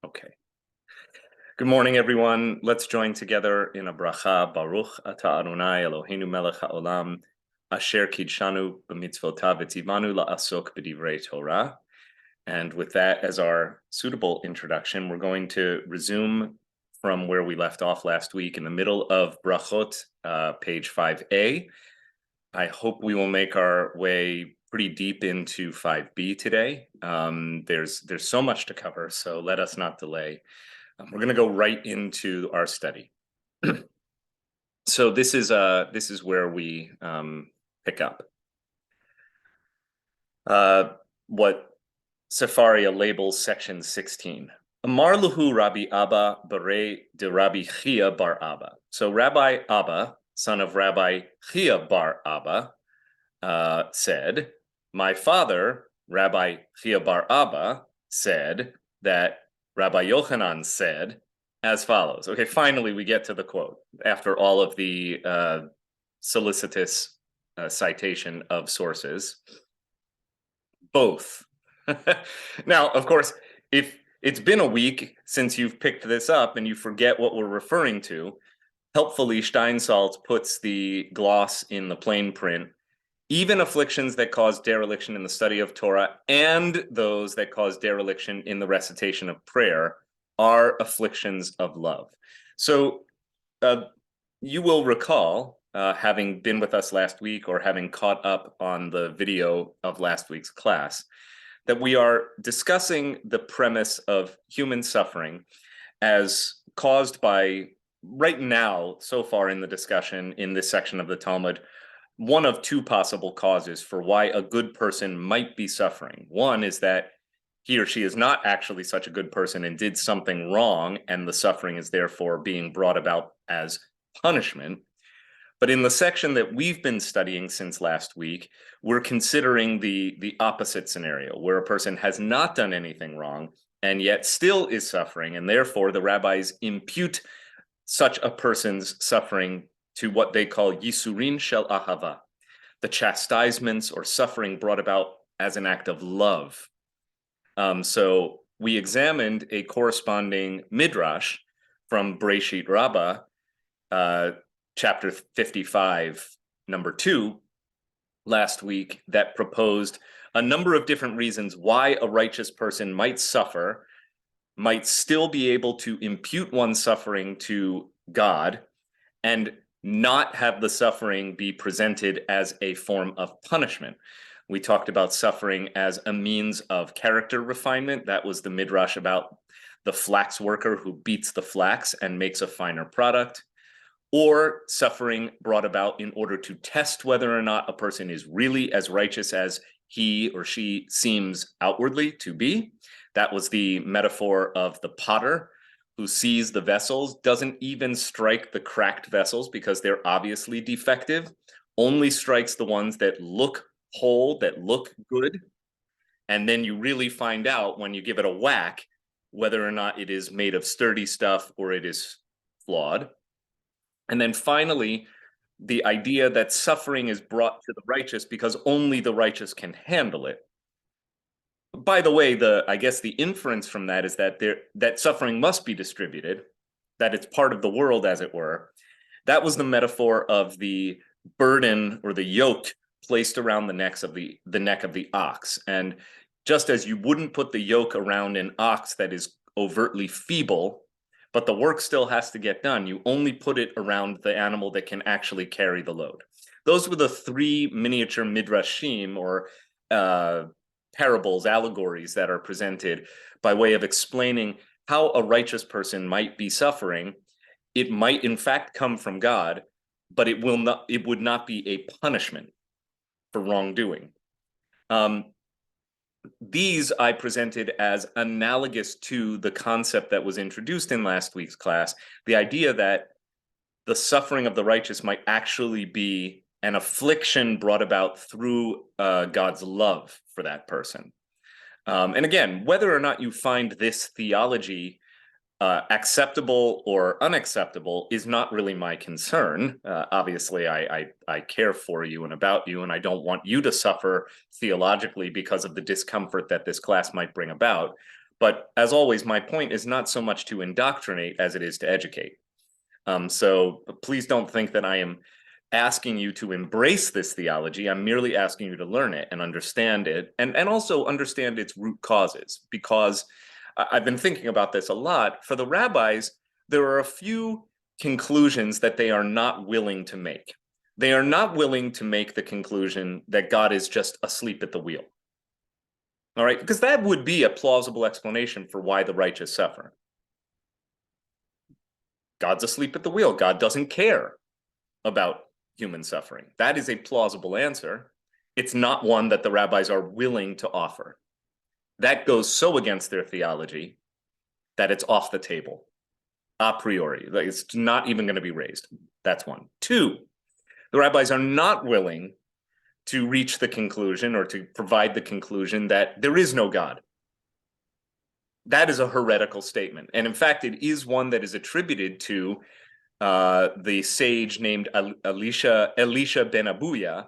Okay. Good morning, everyone. Let's join together in a bracha. Baruch ata Adonai Eloheinu melech haolam asher kidshanu b'mitzvotav v'tzivanu la'asok b'divrei Torah. And with that as our suitable introduction, we're going to resume from where we left off last week in the middle of Berakhot, page 5a. I hope we will make our way pretty deep into 5b today. There's so much to cover, so let us not delay. We're going to go right into our study. So this is where we pick up what Sefaria labels section 16. Amar luhu Rabbi Abba bare de Rabbi Chia bar Abba. So Rabbi Abba, son of Rabbi Chia bar Abba, said, my father, Rabbi Chia bar Abba, said that Rabbi Yochanan said as follows. Okay, finally we get to the quote after all of the solicitous citation of sources. Both. Now, of course, if it's been a week since you've picked this up and you forget what we're referring to, helpfully Steinsaltz puts the gloss in the plain print. Even afflictions that cause dereliction in the study of Torah and those that cause dereliction in the recitation of prayer are afflictions of love. So you will recall, having been with us last week or having caught up on the video of last week's class, that we are discussing the premise of human suffering as caused by, right now, so far in the discussion in this section of the Talmud, one of two possible causes for why a good person might be suffering. One is that he or she is not actually such a good person and did something wrong, and the suffering is therefore being brought about as punishment. But in the section that we've been studying since last week, we're considering the opposite scenario, where a person has not done anything wrong and yet still is suffering, and therefore the rabbis impute such a person's suffering to what they call yisurin shel ahava, the chastisements or suffering brought about as an act of love. So we examined a corresponding midrash from Bereshit Rabbah, chapter 55, number 2, last week, that proposed a number of different reasons why a righteous person might suffer, might still be able to impute one's suffering to God, and not have the suffering be presented as a form of punishment. We talked about suffering as a means of character refinement. That was the midrash about the flax worker who beats the flax and makes a finer product, or suffering brought about in order to test whether or not a person is really as righteous as he or she seems outwardly to be. That was the metaphor of the potter who sees the vessels, doesn't even strike the cracked vessels because they're obviously defective, only strikes the ones that look whole, that look good. And then you really find out when you give it a whack whether or not it is made of sturdy stuff or it is flawed. And then finally, the idea that suffering is brought to the righteous because only the righteous can handle it. By the way, I guess the inference from that is that that suffering must be distributed, that it's part of the world, as it were. That was the metaphor of the burden or the yoke placed around the neck of the ox. And just as you wouldn't put the yoke around an ox that is overtly feeble, but the work still has to get done, you only put it around the animal that can actually carry the load. Those were the three miniature midrashim, or parables, allegories, that are presented by way of explaining how a righteous person might be suffering. It might in fact come from God, but it would not be a punishment for wrongdoing. These I presented as analogous to the concept that was introduced in last week's class, the idea that the suffering of the righteous might actually be an affliction brought about through God's love for that person. And again, whether or not you find this theology acceptable or unacceptable is not really my concern. Obviously, I care for you and about you, and I don't want you to suffer theologically because of the discomfort that this class might bring about. But as always, my point is not so much to indoctrinate as it is to educate. So please don't think that I am asking you to embrace this theology. I'm merely asking you to learn it and understand it, and also understand its root causes, because I've been thinking about this a lot. For the rabbis, there are a few conclusions that they are not willing to make. They are not willing to make the conclusion that God is just asleep at the wheel. All right, because that would be a plausible explanation for why the righteous suffer. God's asleep at the wheel. God doesn't care about human suffering. That is a plausible answer. It's not one that the rabbis are willing to offer. That goes so against their theology that it's off the table, a priori. Like, it's not even going to be raised. That's one. Two, the rabbis are not willing to reach the conclusion or to provide the conclusion that there is no God. That is a heretical statement. And in fact, it is one that is attributed to the sage named Elisha ben Abuya,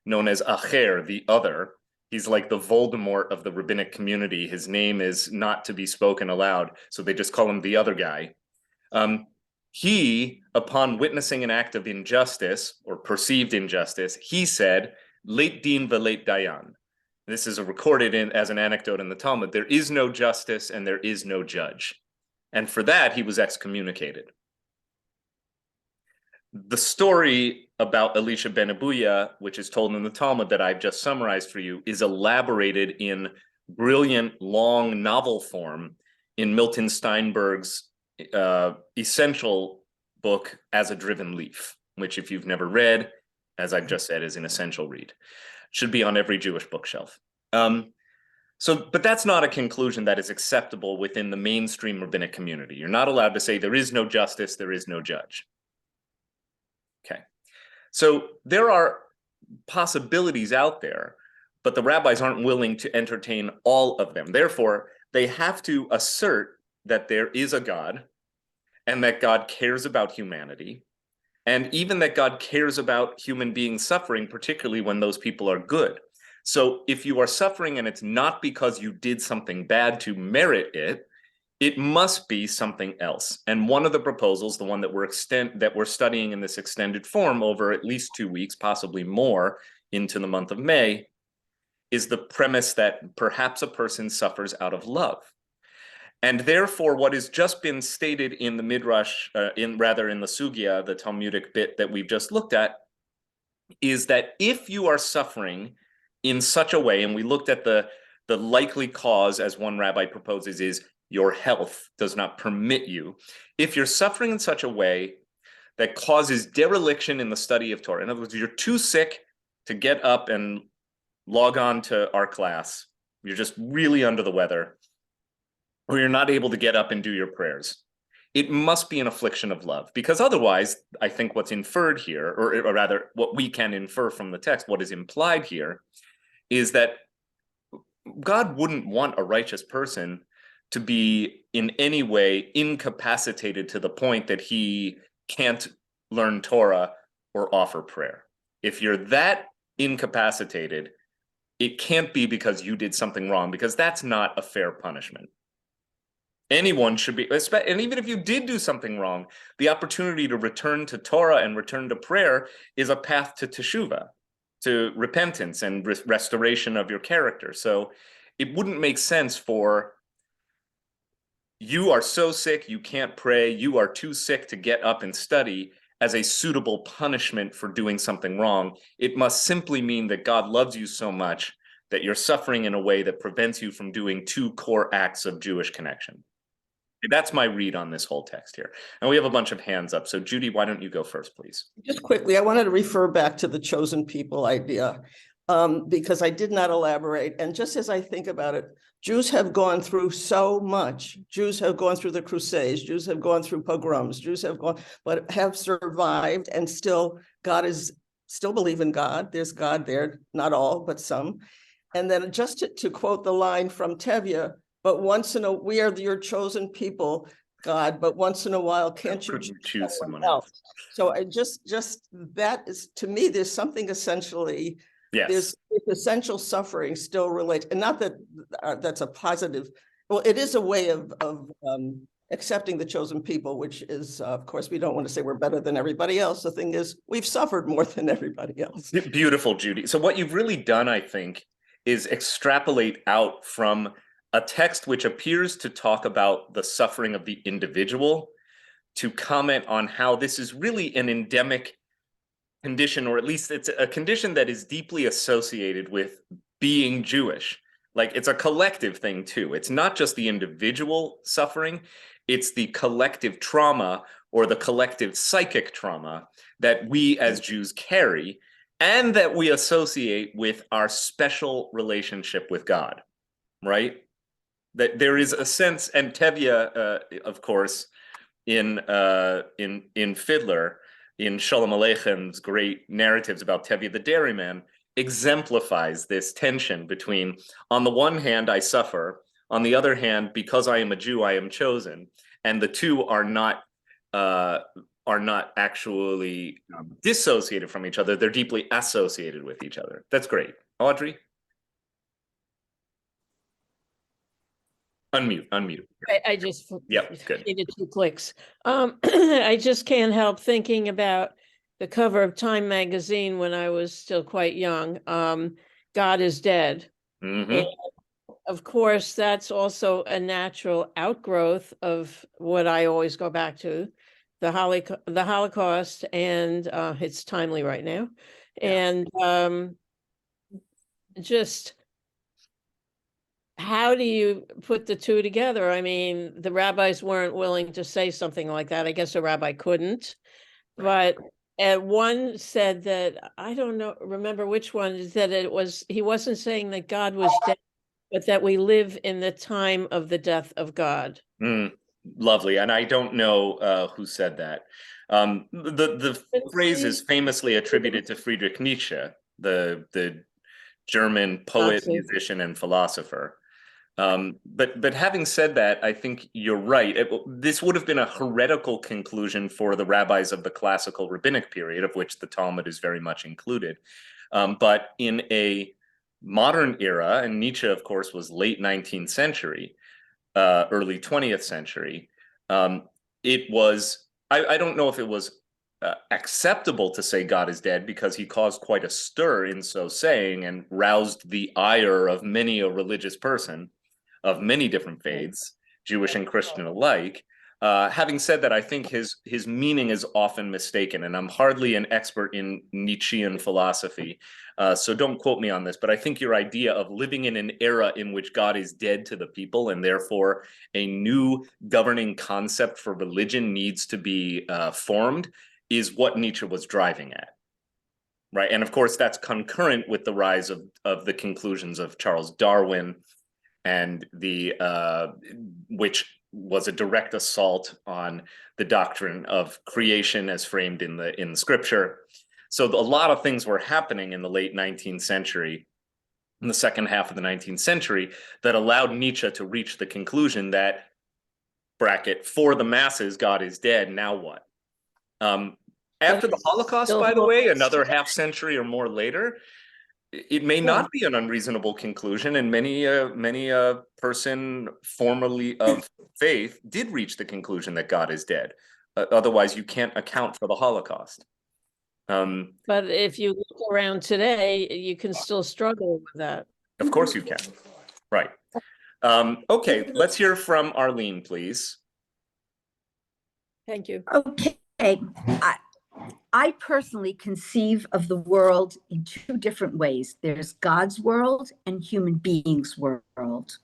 known as Acher, the other. He's like the Voldemort of the rabbinic community. His name is not to be spoken aloud, so they just call him the other guy. He, upon witnessing an act of injustice or perceived injustice, he said, "Leit din veleit dayan." This is recorded as an anecdote in the Talmud. There is no justice and there is no judge. And for that, he was excommunicated. The story about Elisha ben Abuya, which is told in the Talmud that I've just summarized for you, is elaborated in brilliant, long novel form in Milton Steinberg's essential book, As a Driven Leaf, which, if you've never read, as I've just said, is an essential read. Should be on every Jewish bookshelf. But that's not a conclusion that is acceptable within the mainstream rabbinic community. You're not allowed to say there is no justice, there is no judge. Okay, so there are possibilities out there, but the rabbis aren't willing to entertain all of them. Therefore, they have to assert that there is a God and that God cares about humanity, and even that God cares about human beings suffering, particularly when those people are good. So if you are suffering and it's not because you did something bad to merit it, it must be something else. And one of the proposals, the one that we're studying in this extended form over at least 2 weeks, possibly more, into the month of May, is the premise that perhaps a person suffers out of love. And therefore, what has just been stated in the Midrash, in the Sugya, the Talmudic bit that we've just looked at, is that if you are suffering in such a way, and we looked at the likely cause, as one rabbi proposes, is your health does not permit you. If you're suffering in such a way that causes dereliction in the study of Torah, in other words, you're too sick to get up and log on to our class, you're just really under the weather, or you're not able to get up and do your prayers, it must be an affliction of love. Because otherwise, I think what's inferred here, or rather what we can infer from the text, what is implied here, is that God wouldn't want a righteous person to be in any way incapacitated to the point that he can't learn Torah or offer prayer. If you're that incapacitated, it can't be because you did something wrong, because that's not a fair punishment. Anyone should be, and even if you did do something wrong, the opportunity to return to Torah and return to prayer is a path to teshuvah, to repentance and restoration of your character. So it wouldn't make sense for you are so sick you can't pray, you are too sick to get up and study, as a suitable punishment for doing something wrong. It must simply mean that God loves you so much that you're suffering in a way that prevents you from doing two core acts of Jewish connection. That's my read on this whole text here. And we have a bunch of hands up. So Judy, why don't you go first, please? Just quickly, I wanted to refer back to the chosen people idea, because I did not elaborate. And just as I think about it, Jews have gone through so much. Jews have gone through the Crusades. Jews have gone through pogroms. Jews have gone, but have survived, and still still believe in God. There's God there, not all, but some. And then just to quote the line from Tevye, but once in a, we are your chosen people, God, but once in a while, can't you choose someone else? So I just that is, to me, there's something essentially, yes, there's essential suffering still relates, and not that that's a positive Well, it is a way of accepting the chosen people, which is, of course, we don't want to say we're better than everybody else. The thing is, we've suffered more than everybody else. Beautiful, Judy. So what you've really done, I think, is extrapolate out from a text which appears to talk about the suffering of the individual to comment on how this is really an endemic condition, or at least it's a condition that is deeply associated with being Jewish. Like, it's a collective thing too. It's not just the individual suffering, it's the collective trauma or the collective psychic trauma that we as Jews carry and that we associate with our special relationship with God, right? That there is a sense, and Tevye, of course, in Fiddler, in Shalom Aleichen's great narratives about Tevye the dairyman, exemplifies this tension between, on the one hand, I suffer, on the other hand, because I am a Jew, I am chosen, and the two are not actually dissociated from each other. They're deeply associated with each other. That's great. Audrey? Unmute. I just good. needed 2 clicks. I just can't help thinking about the cover of Time magazine when I was still quite young. God is dead. Mm-hmm. And of course, that's also a natural outgrowth of what I always go back to, the Holocaust, and it's timely right now. Yeah. And just how do you put the two together? I mean, the rabbis weren't willing to say something like that. I guess a rabbi couldn't, but one said that, I don't know, remember which one, that he wasn't saying that God was dead, but that we live in the time of the death of God. Lovely. And I don't know who said that. The phrase is famously attributed to Friedrich Nietzsche, the German poet, musician, and philosopher. But having said that, I think you're right. This would have been a heretical conclusion for the rabbis of the classical rabbinic period, of which the Talmud is very much included. But in a modern era, and Nietzsche, of course, was late 19th century, early 20th century, it was, I don't know if it was acceptable to say God is dead, because he caused quite a stir in so saying and roused the ire of many a religious person of many different faiths, Jewish and Christian alike. Having said that, I think his meaning is often mistaken, and I'm hardly an expert in Nietzschean philosophy, so don't quote me on this, but I think your idea of living in an era in which God is dead to the people, and therefore a new governing concept for religion needs to be formed, is what Nietzsche was driving at, right? And of course, that's concurrent with the rise of the conclusions of Charles Darwin, and which was a direct assault on the doctrine of creation as framed in the scripture. So a lot of things were happening in the late 19th century, in the second half of the 19th century, that allowed Nietzsche to reach the conclusion that, bracket, for the masses, God is dead, now what? After the Holocaust, by the way, another half century or more later, it may not be an unreasonable conclusion, and many a person formerly of faith did reach the conclusion that God is dead. Otherwise, you can't account for the Holocaust. But if you look around today, you can still struggle with that. Of course you can. Right. Okay, let's hear from Arlene, please. Thank you. Okay. I personally conceive of the world in 2 different ways. There's God's world and human beings' world.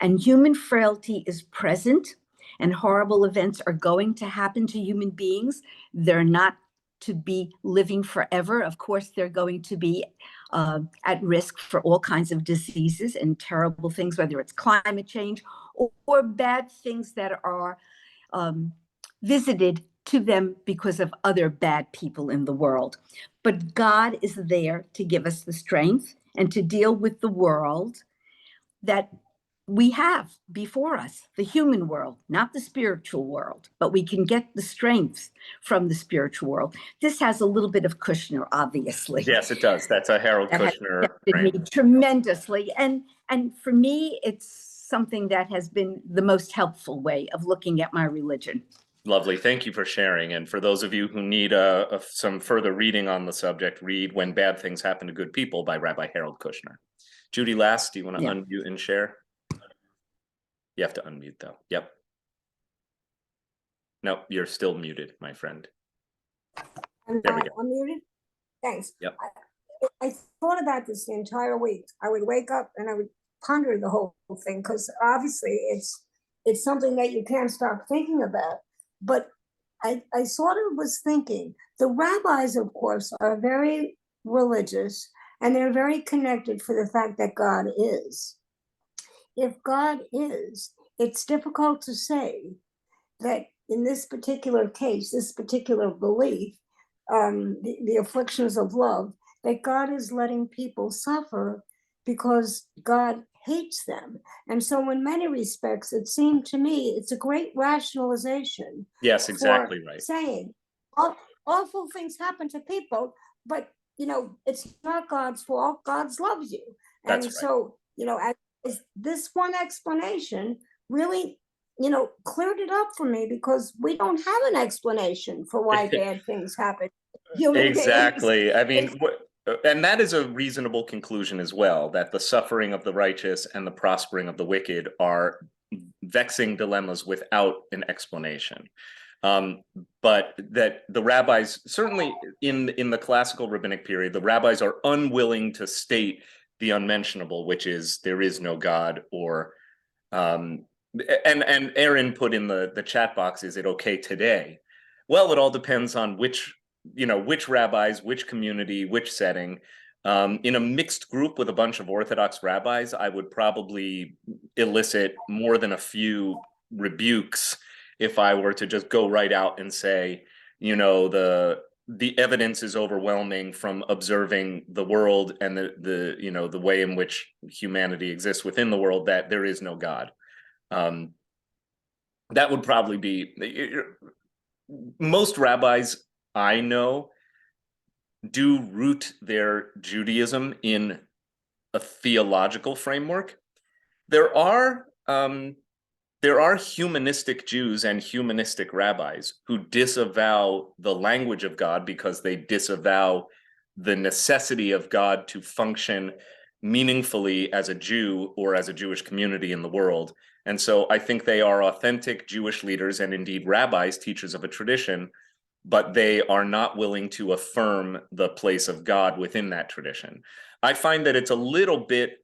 And human frailty is present, and horrible events are going to happen to human beings. They're not to be living forever. Of course, they're going to be at risk for all kinds of diseases and terrible things, whether it's climate change or bad things that are visited to them because of other bad people in the world. But God is there to give us the strength and to deal with the world that we have before us, the human world, not the spiritual world, but we can get the strength from the spiritual world. This has a little bit of Kushner, obviously. Yes, it does. That's a Harold Kushner. Me tremendously. And for me, it's something that has been the most helpful way of looking at my religion. Lovely. Thank you for sharing. And for those of you who need some further reading on the subject, read When Bad Things Happen to Good People by Rabbi Harold Kushner. Judy, last, do you want to unmute and share? You have to unmute though. Yep. No, you're still muted, my friend. There we go. I'm muted. Thanks. Yep. I thought about this the entire week. I would wake up and I would ponder the whole thing, because obviously it's something that you can't stop thinking about. But I sort of was thinking, the rabbis, of course, are very religious, and they're very connected for the fact that God is. If God is, it's difficult to say that in this particular case, this particular belief, the afflictions of love, that God is letting people suffer because God hates them. And so in many respects, it seemed to me, it's a great rationalization. Yes, exactly right. Saying awful things happen to people, but it's not God's fault. God loves you. That's and right. So, as this one explanation really, cleared it up for me, because we don't have an explanation for why bad things happen. Exactly. I mean, and that is a reasonable conclusion as well, that the suffering of the righteous and the prospering of the wicked are vexing dilemmas without an explanation. But that the rabbis, certainly in the classical rabbinic period, the rabbis are unwilling to state the unmentionable, which is there is no God, or and Aaron put in the chat box, is it okay today? Well, it all depends on which rabbis, which community, which setting. In a mixed group with a bunch of Orthodox rabbis, I would probably elicit more than a few rebukes if I were to just go right out and say, the evidence is overwhelming from observing the world and the way in which humanity exists within the world, that there is no God. That would probably be, most rabbis I know do root their Judaism in a theological framework. There are humanistic Jews and humanistic rabbis who disavow the language of God because they disavow the necessity of God to function meaningfully as a Jew or as a Jewish community in the world. And so I think they are authentic Jewish leaders and indeed rabbis, teachers of a tradition, but they are not willing to affirm the place of God within that tradition. I find that it's a little bit,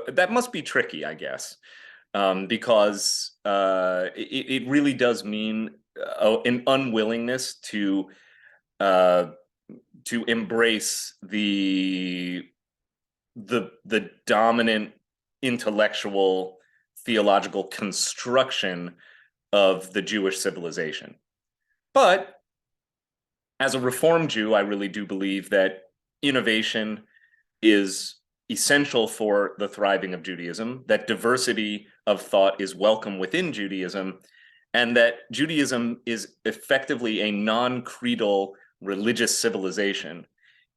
that must be tricky, I guess, because it really does mean an unwillingness to embrace the dominant intellectual theological construction of the Jewish civilization. But as a Reformed Jew, I really do believe that innovation is essential for the thriving of Judaism, that diversity of thought is welcome within Judaism, and that Judaism is effectively a non-creedal religious civilization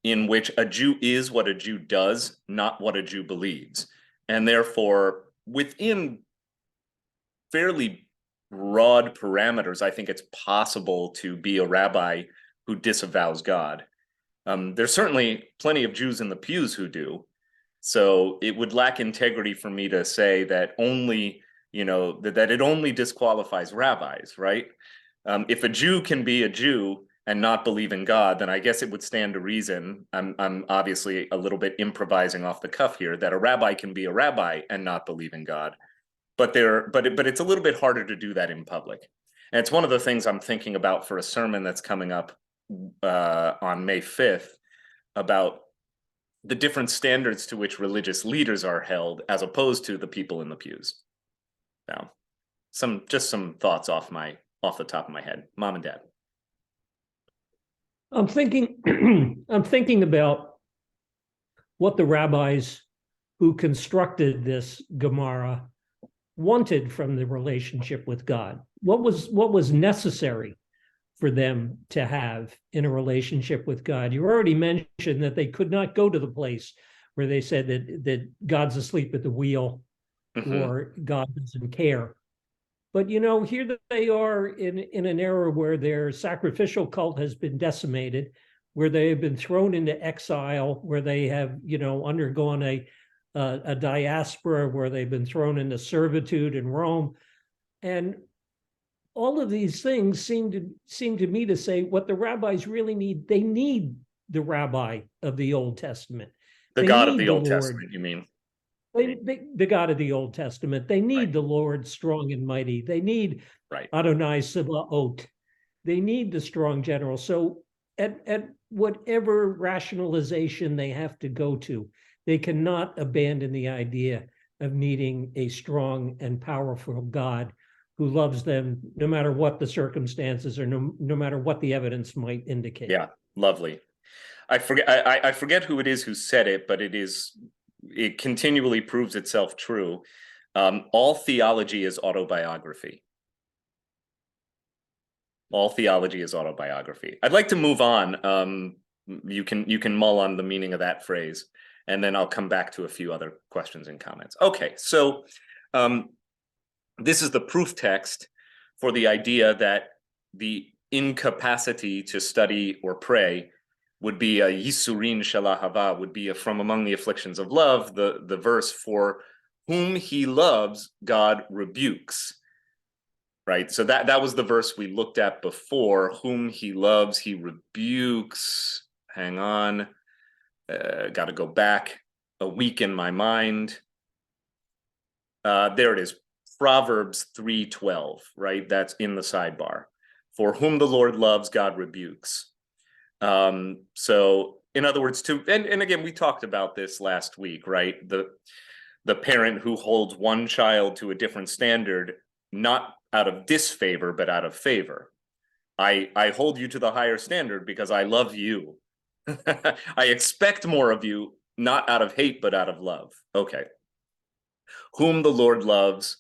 in which a Jew is what a Jew does, not what a Jew believes. And therefore, within fairly broad parameters, I think it's possible to be a rabbi who disavows God. There's certainly plenty of Jews in the pews who do. So it would lack integrity for me to say that only, that it only disqualifies rabbis, right? If a Jew can be a Jew and not believe in God, then I guess it would stand to reason, I'm obviously a little bit improvising off the cuff here, that a rabbi can be a rabbi and not believe in God. But it's a little bit harder to do that in public. And it's one of the things I'm thinking about for a sermon that's coming up on May 5th about the different standards to which religious leaders are held as opposed to the people in the pews. Now, some thoughts off the top of my head. Mom and Dad. I'm thinking about what the rabbis who constructed this Gemara wanted from the relationship with God. What was necessary for them to have in a relationship with God? You already mentioned that they could not go to the place where they said that God's asleep at the wheel or God doesn't care. But, you know, here they are in an era where their sacrificial cult has been decimated, where they have been thrown into exile, where they have, you know, undergone a diaspora, where they've been thrown into servitude in Rome. And all of these things seem to me to say what the rabbis really need. They need the rabbi of the Old Testament. The They God of need the Old Lord. Testament, you mean? The God of the Old Testament. They need Right. the Lord strong and mighty. They need Right. Adonai Sebaot. They need the strong general. So at whatever rationalization they have to go to, they cannot abandon the idea of needing a strong and powerful God who loves them no matter what the circumstances or no matter what the evidence might indicate. Yeah, lovely. I forget who it is who said it, but it continually proves itself true. All theology is autobiography. All theology is autobiography. I'd like to move on. You can mull on the meaning of that phrase, and then I'll come back to a few other questions and comments. Okay, so this is the proof text for the idea that the incapacity to study or pray would be a yisurin shel ahava, would be a from among the afflictions of love, the verse for whom he loves, God rebukes. Right, so that was the verse we looked at before. Whom he loves, he rebukes. Hang on, got to go back a week in my mind. There it is, Proverbs 3:12. Right, that's in the sidebar. For whom the Lord loves, God rebukes. So, in other words, and again, we talked about this last week. Right, the parent who holds one child to a different standard, not out of disfavor, but out of favor. I hold you to the higher standard because I love you. I expect more of you, not out of hate, but out of love. Okay. Whom the Lord loves,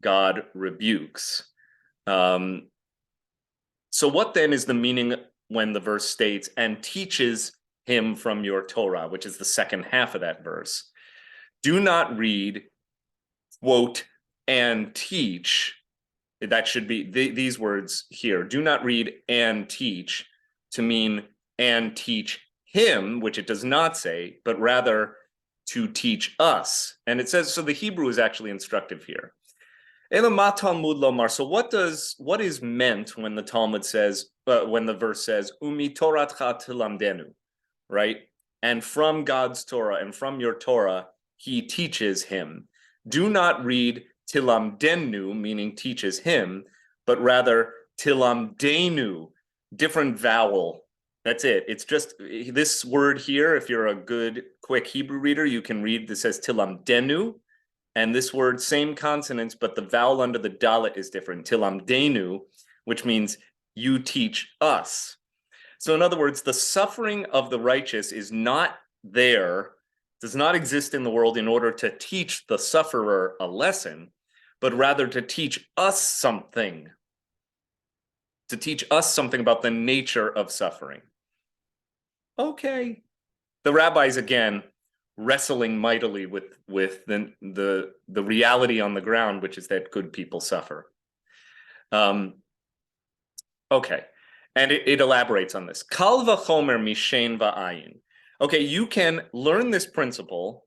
God rebukes. So what then is the meaning when the verse states, and teaches him from your Torah, which is the second half of that verse? Do not read, quote, and teach. That should be these words here. Do not read and teach to mean and teach him, which it does not say, but rather to teach us. And it says, so the Hebrew is actually instructive here. Talmud lomar. So what is meant when the Talmud says, when the verse says, Umi Toratcha tilamdenu, right? And from God's Torah and from your Torah, he teaches him. Do not read tilamdenu, meaning teaches him, but rather tilamdenu, different vowel. That's it. It's just this word here. If you're a good, quick Hebrew reader, you can read this as tilamdenu. And this word, same consonants, but the vowel under the dalet is different. Tilamdenu, which means you teach us. So in other words, the suffering of the righteous is not there, does not exist in the world in order to teach the sufferer a lesson, but rather to teach us something. To teach us something about the nature of suffering. Okay. The rabbis, again, wrestling mightily with the reality on the ground, which is that good people suffer. Okay. And it elaborates on this. Kal v'chomer mishen va'ayin. Okay, you can learn this principle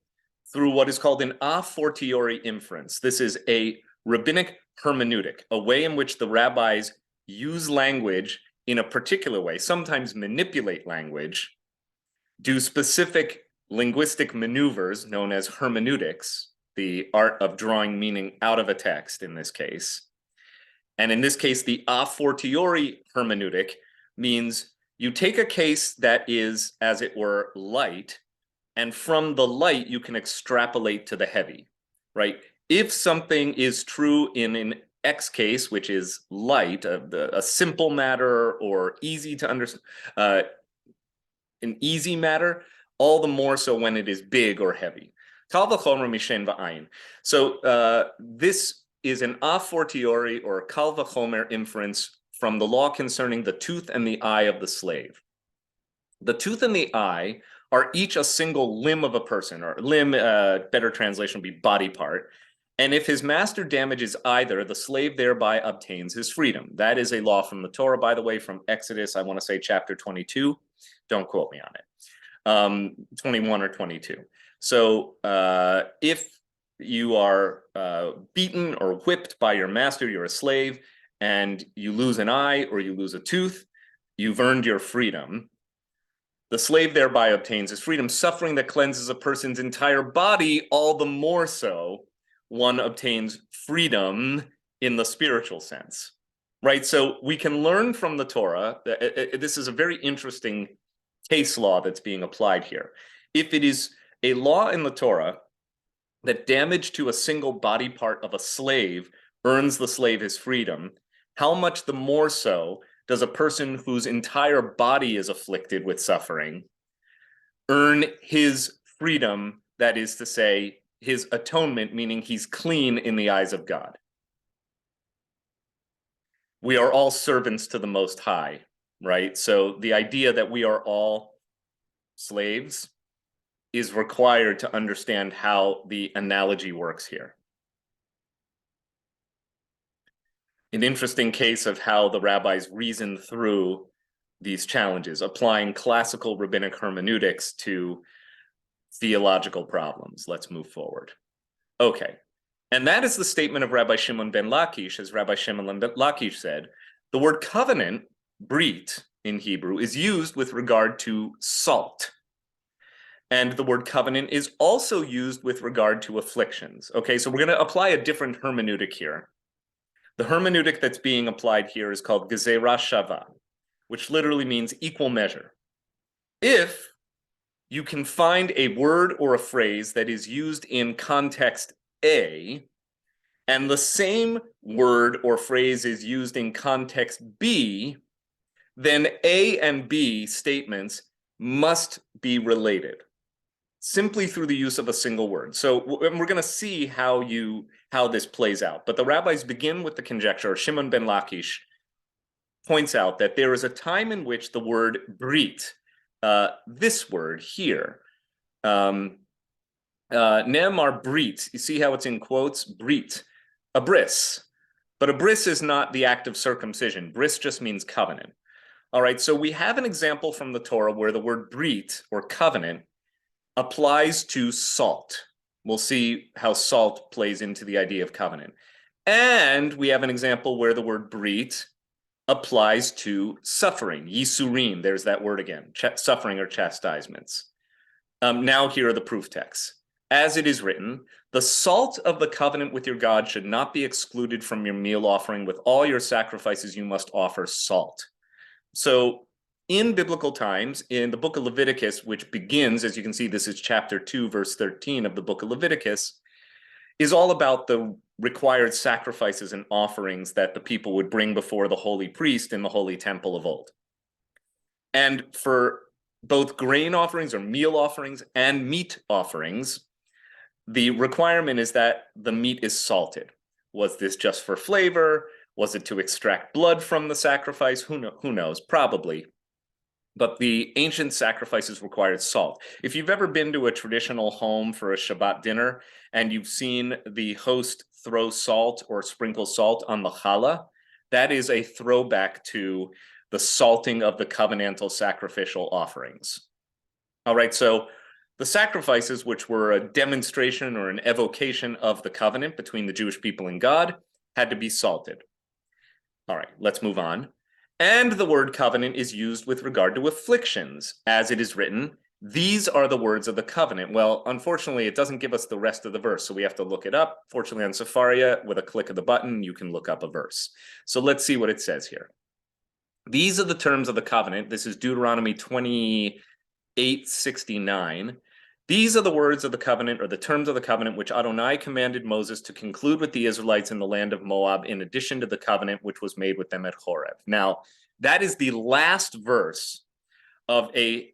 through what is called an a fortiori inference. This is a rabbinic hermeneutic, a way in which the rabbis use language in a particular way, sometimes manipulate language, do specific linguistic maneuvers known as hermeneutics, the art of drawing meaning out of a text in this case. And in this case, the a fortiori hermeneutic means you take a case that is, as it were, light, and from the light, you can extrapolate to the heavy, right? If something is true in an X case, which is light, a simple matter or easy to understand, an easy matter, all the more so when it is big or heavy. Kal v'chomer mishen va'ayin. So this is an a fortiori or kal v'chomer inference from the law concerning the tooth and the eye of the slave. The tooth and the eye are each a single limb of a person, or limb, better translation would be body part. And if his master damages either, the slave thereby obtains his freedom. That is a law from the Torah, by the way, from Exodus, I want to say chapter 22. Don't quote me on it. 21 or 22. So if you are beaten or whipped by your master, you're a slave, and you lose an eye or you lose a tooth, you've earned your freedom. The slave thereby obtains his freedom. Suffering that cleanses a person's entire body, all the more so, one obtains freedom in the spiritual sense, right? So we can learn from the Torah. This is a very interesting case law that's being applied here. If it is a law in the Torah that damage to a single body part of a slave earns the slave his freedom, how much the more so does a person whose entire body is afflicted with suffering earn his freedom, that is to say, his atonement, meaning he's clean in the eyes of God. We are all servants to the Most High, right? So the idea that we are all slaves is required to understand how the analogy works here. An interesting case of how the rabbis reasoned through these challenges, applying classical rabbinic hermeneutics to theological problems. Let's move forward. Okay, and that is the statement of Rabbi Shimon ben Lakish. As Rabbi Shimon ben Lakish said, the word covenant, brit, in Hebrew, is used with regard to salt. And the word covenant is also used with regard to afflictions. Okay, so we're going to apply a different hermeneutic here. The hermeneutic that's being applied here is called gezerah shava, which literally means equal measure. If you can find a word or a phrase that is used in context A, and the same word or phrase is used in context B, then A and B statements must be related simply through the use of a single word. So we're going to see how this plays out. But the rabbis begin with the conjecture. Shimon ben Lakish points out that there is a time in which the word brit, this word here, Ne'emar brit, you see how it's in quotes? Brit, a bris. But a bris is not the act of circumcision. Bris just means covenant. All right, so we have an example from the Torah where the word brit, or covenant, applies to salt. We'll see how salt plays into the idea of covenant. And we have an example where the word brit applies to suffering, yisurim, there's that word again, suffering or chastisements. Now here are the proof texts. As it is written, the salt of the covenant with your God should not be excluded from your meal offering. With all your sacrifices, you must offer salt. So in biblical times, in the book of Leviticus, which begins, as you can see, this is chapter 2, verse 13 of the book of Leviticus, is all about the required sacrifices and offerings that the people would bring before the holy priest in the holy temple of old. And for both grain offerings or meal offerings and meat offerings, the requirement is that the meat is salted. Was this just for flavor? Was it to extract blood from the sacrifice? Who knows? Probably. But the ancient sacrifices required salt. If you've ever been to a traditional home for a Shabbat dinner and you've seen the host throw salt or sprinkle salt on the challah, that is a throwback to the salting of the covenantal sacrificial offerings. All right, so the sacrifices, which were a demonstration or an evocation of the covenant between the Jewish people and God, had to be salted. All right, let's move on. And the word covenant is used with regard to afflictions. As it is written, these are the words of the covenant. Well, unfortunately, it doesn't give us the rest of the verse, so we have to look it up. Fortunately, on Safaria, with a click of the button, you can look up a verse. So let's see what it says here. These are the terms of the covenant. This is Deuteronomy 28:69. These are the words of the covenant, or the terms of the covenant, which Adonai commanded Moses to conclude with the Israelites in the land of Moab, in addition to the covenant which was made with them at Horeb. Now, that is the last verse of a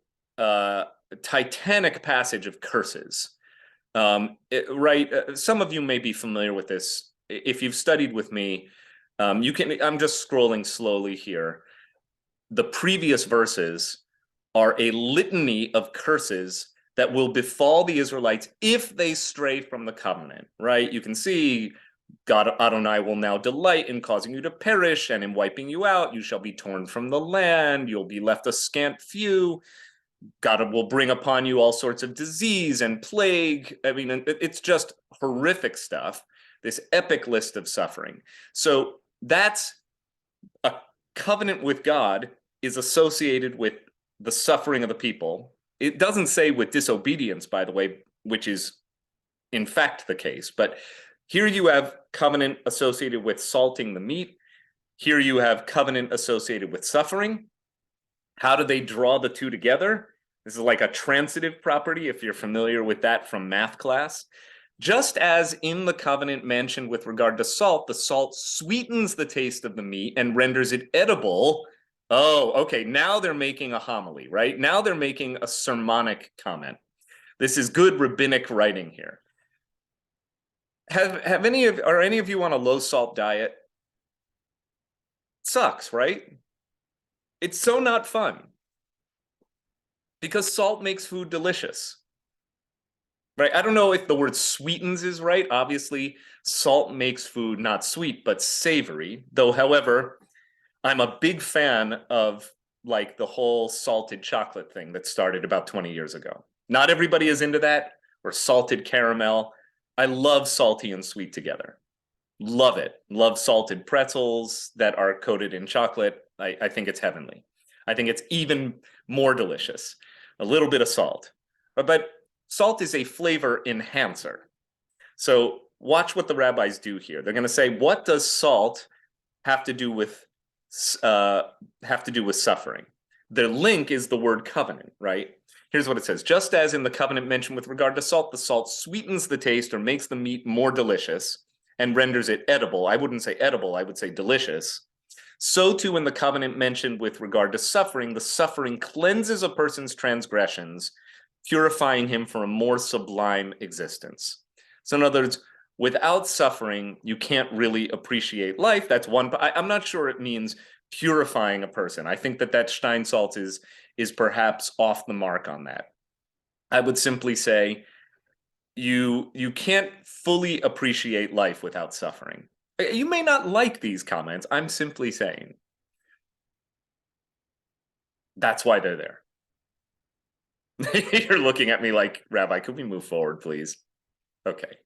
titanic passage of curses. Some of you may be familiar with this. If you've studied with me, I'm just scrolling slowly here. The previous verses are a litany of curses that will befall the Israelites if they stray from the covenant, right? You can see God Adonai will now delight in causing you to perish and in wiping you out. You shall be torn from the land. You'll be left a scant few. God will bring upon you all sorts of disease and plague. I mean, it's just horrific stuff, this epic list of suffering. So that's a covenant with God is associated with the suffering of the people. It doesn't say with disobedience, by the way, which is in fact the case. But here you have covenant associated with salting the meat. Here you have covenant associated with suffering. How do they draw the two together? This is like a transitive property, if you're familiar with that from math class. Just as in the covenant mentioned with regard to salt, the salt sweetens the taste of the meat and renders it edible. Oh, okay, now they're making a homily, right? Now they're making a sermonic comment. This is good rabbinic writing here. Are any of you on a low salt diet? Sucks, right? It's so not fun. Because salt makes food delicious. Right? I don't know if the word sweetens is right. Obviously, salt makes food not sweet, but savory. Though, however, I'm a big fan of like the whole salted chocolate thing that started about 20 years ago. Not everybody is into that, or salted caramel. I love salty and sweet together. Love it. Love salted pretzels that are coated in chocolate. I think it's heavenly. I think it's even more delicious. A little bit of salt. But salt is a flavor enhancer. So watch what the rabbis do here. They're going to say, what does salt have to do with suffering? Their link is the word covenant, right? Here's what it says. Just as in the covenant mentioned with regard to salt, the salt sweetens the taste or makes the meat more delicious and renders it edible. I wouldn't say edible, I would say delicious. So too in the covenant mentioned with regard to suffering, the suffering cleanses a person's transgressions, purifying him for a more sublime existence. So in other words, without suffering, you can't really appreciate life. That's one, but I'm not sure it means purifying a person. I think that Steinsaltz is perhaps off the mark on that. I would simply say you can't fully appreciate life without suffering. You may not like these comments. I'm simply saying that's why they're there. You're looking at me like, Rabbi, could we move forward, please? Okay,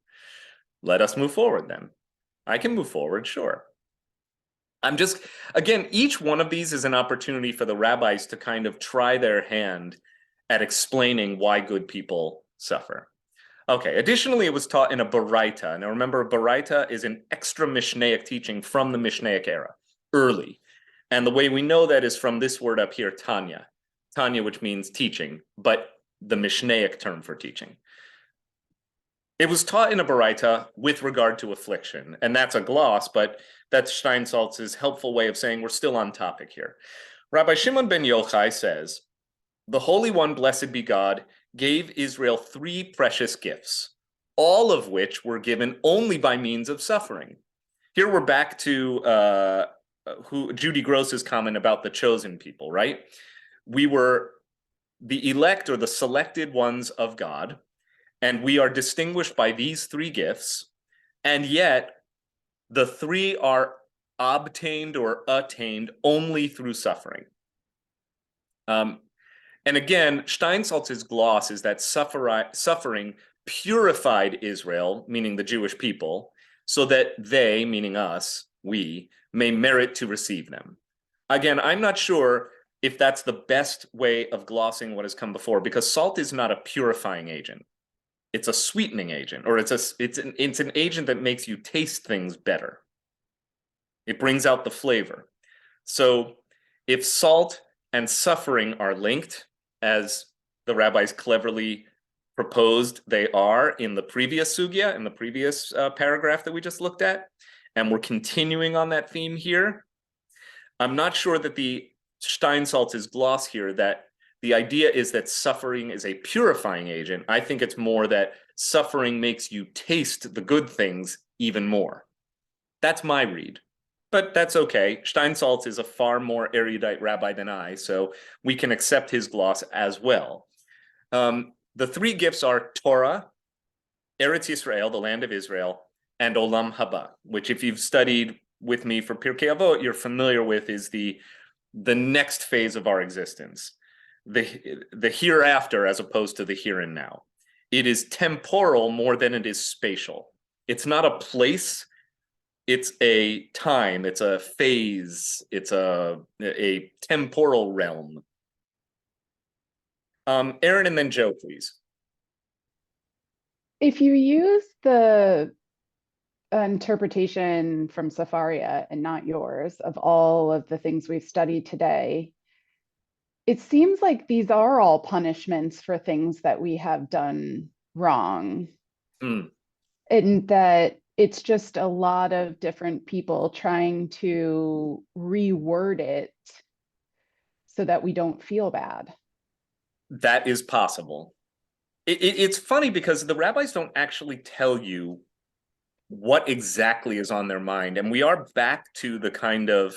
let us move forward then. I can move forward, sure. I'm just, again, each one of these is an opportunity for the rabbis to kind of try their hand at explaining why good people suffer. Okay, additionally, it was taught in a Baraita. Now remember, Baraita is an extra Mishnaic teaching from the Mishnaic era, early. And the way we know that is from this word up here, Tanya. Tanya, which means teaching, but the Mishnaic term for teaching. It was taught in a Baraita with regard to affliction, and that's a gloss, but that's Steinsaltz's helpful way of saying we're still on topic here. Rabbi Shimon ben Yochai says, the Holy One, blessed be God, gave Israel 3 precious gifts, all of which were given only by means of suffering. Here we're back to Judy Gross's comment about the chosen people, right? We were the elect or the selected ones of God, and we are distinguished by these 3 gifts, and yet the 3 are obtained or attained only through suffering. And again, Steinsaltz's gloss is that suffering purified Israel, meaning the Jewish people, so that they, meaning us, we, may merit to receive them. Again, I'm not sure if that's the best way of glossing what has come before, because salt is not a purifying agent. It's a sweetening agent, or it's an agent that makes you taste things better. It brings out the flavor. So if salt and suffering are linked, as the rabbis cleverly proposed they are in the previous sugya, in the previous paragraph that we just looked at, and we're continuing on that theme here, I'm not sure that the Steinsaltz's gloss here, that the idea is that suffering is a purifying agent. I think it's more that suffering makes you taste the good things even more. That's my read. But that's okay. Steinsaltz is a far more erudite rabbi than I, so we can accept his gloss as well. The three gifts are Torah, Eretz Yisrael, the land of Israel, and Olam Haba, which if you've studied with me for Pirkei Avot, you're familiar with is the next phase of our existence, the hereafter as opposed to the here and now. It is temporal more than it is spatial. It's not a place, it's a time, it's a phase, it's a temporal realm. Aaron and then Joe, please. If you use the interpretation from Safaria and not yours of all of the things we've studied today, it seems like these are all punishments for things that we have done wrong. Mm. And that it's just a lot of different people trying to reword it so that we don't feel bad. That is possible. It's funny because the rabbis don't actually tell you what exactly is on their mind. And we are back to the kind of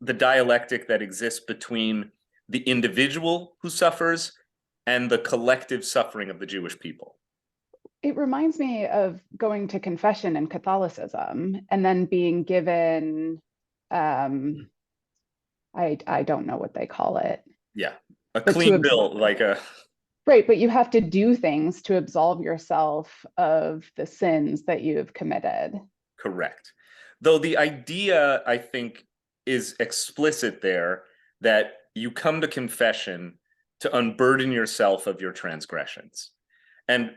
the dialectic that exists between the individual who suffers and the collective suffering of the Jewish people. It reminds me of going to confession in Catholicism and then being given, I don't know what they call it. Yeah, a But clean bill, like a... Right, but you have to do things to absolve yourself of the sins that you have committed. Correct. Though the idea, I think, is explicit there that you come to confession to unburden yourself of your transgressions. And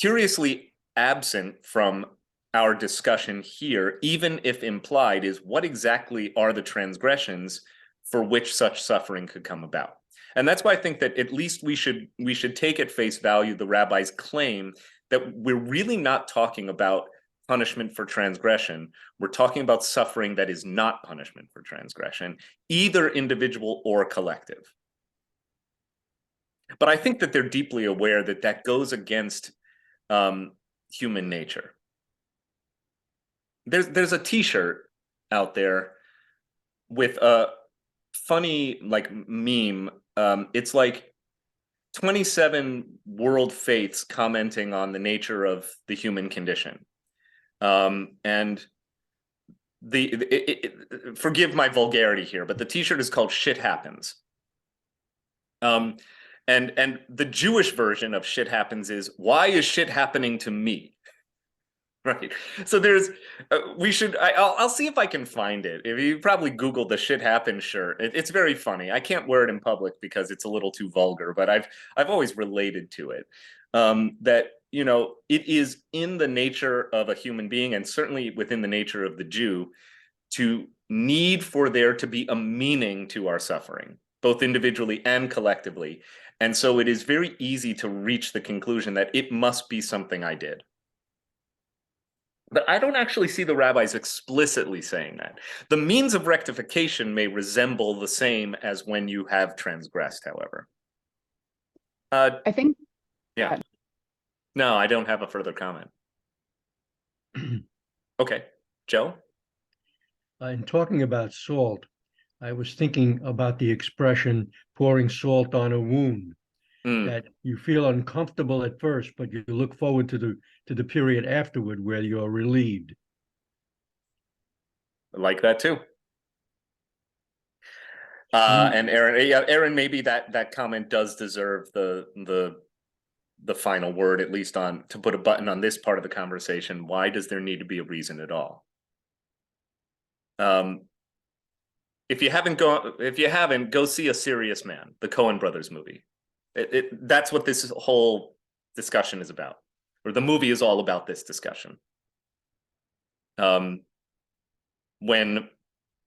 curiously absent from our discussion here, even if implied, is what exactly are the transgressions for which such suffering could come about. And that's why I think that at least we should take at face value the rabbis' claim that we're really not talking about punishment for transgression. We're talking about suffering that is not punishment for transgression, either individual or collective. But I think that they're deeply aware that that goes against human nature. There's a t-shirt out there with a funny like meme. It's like 27 world faiths commenting on the nature of the human condition. And forgive my vulgarity here, but the t-shirt is called Shit Happens. And the Jewish version of shit happens is, why is shit happening to me? Right. So there's, I'll see if I can find it. If you probably Google the shit happens shirt, it's very funny. I can't wear it in public because it's a little too vulgar, but I've always related to it. That, you know, it is in the nature of a human being, and certainly within the nature of the Jew, to need for there to be a meaning to our suffering, both individually and collectively. And so it is very easy to reach the conclusion that it must be something I did. But I don't actually see the rabbis explicitly saying that. The means of rectification may resemble the same as when you have transgressed, however. I think. Yeah. No, I don't have a further comment. Okay, Joe? In talking about salt, I was thinking about the expression pouring salt on a wound. That you feel uncomfortable at first, but you look forward to the period afterward where you're relieved. I like that too. And Aaron, maybe that comment does deserve the final word, at least on to put a button on this part of the conversation. Why does there need to be a reason at all? If you haven't, go see A Serious Man, the Coen Brothers movie. That's what this whole discussion is about, or the movie is all about this discussion. When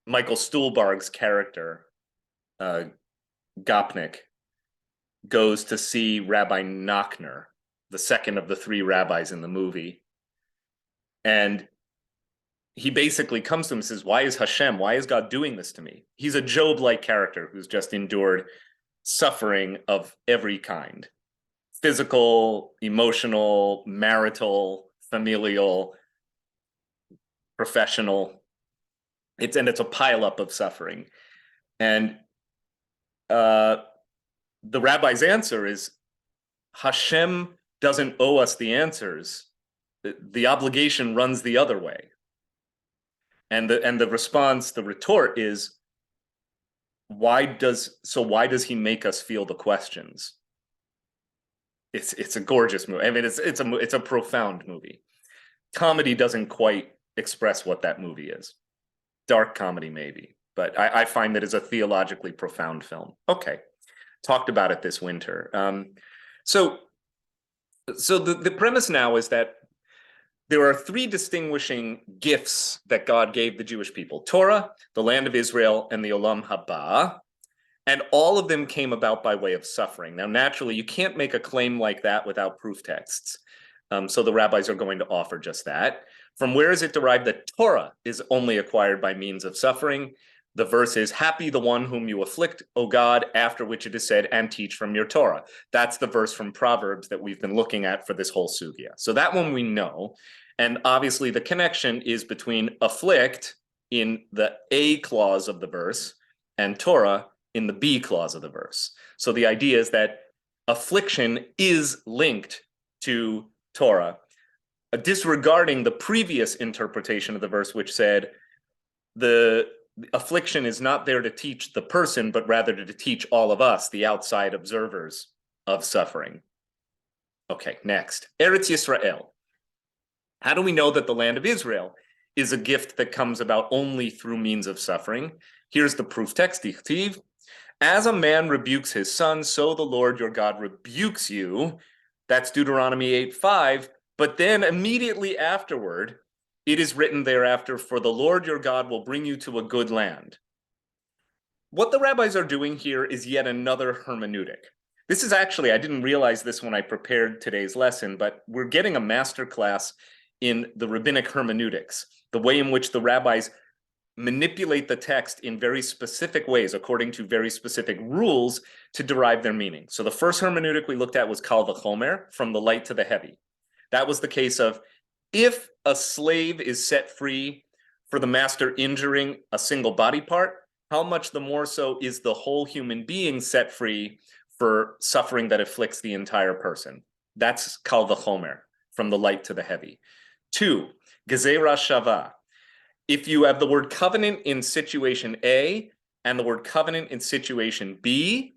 Michael Stuhlbarg's character, Gopnik, goes to see Rabbi Nachner, the second of the three rabbis in the movie, and he basically comes to him and says, why is God doing this to me? He's a Job-like character who's just endured suffering of every kind: physical, emotional, marital, familial, professional. It's a pileup of suffering. And the rabbi's answer is, Hashem doesn't owe us the answers. The obligation runs the other way. And the response, the retort is, why does he make us feel the questions? It's a gorgeous movie. I mean, it's a profound movie. Comedy doesn't quite express what that movie is. Dark comedy, maybe, but I find that it's a theologically profound film. Okay, talked about it this winter. So the premise now is that there are three distinguishing gifts that God gave the Jewish people: Torah, the land of Israel, and the Olam Haba. And all of them came about by way of suffering. Now, naturally, you can't make a claim like that without proof texts. So the rabbis are going to offer just that. From where is it derived that Torah is only acquired by means of suffering? The verse is, happy the one whom you afflict, O God, after which it is said, and teach from your Torah. That's the verse from Proverbs that we've been looking at for this whole sugya. So that one we know. And obviously the connection is between afflict in the A clause of the verse and Torah in the B clause of the verse. So the idea is that affliction is linked to Torah, disregarding the previous interpretation of the verse, which said the affliction is not there to teach the person, but rather to teach all of us, the outside observers of suffering. Okay, next, Eretz Yisrael. How do we know that the land of Israel is a gift that comes about only through means of suffering? Here's the proof text, Dichtiv. As a man rebukes his son, so the Lord your God rebukes you. That's Deuteronomy 8:5. But then immediately afterward, it is written thereafter, for the Lord your God will bring you to a good land. What the rabbis are doing here is yet another hermeneutic. This is actually, I didn't realize this when I prepared today's lesson, but we're getting a master class in the Rabbinic hermeneutics, the way in which the rabbis manipulate the text in very specific ways, according to very specific rules, to derive their meaning. So the first hermeneutic we looked at was kal v'chomer, from the light to the heavy. That was the case of, if a slave is set free for the master injuring a single body part, how much the more so is the whole human being set free for suffering that afflicts the entire person? That's kal v'chomer, from the light to the heavy. 2, gezerah shava. If you have the word covenant in situation A and the word covenant in situation B,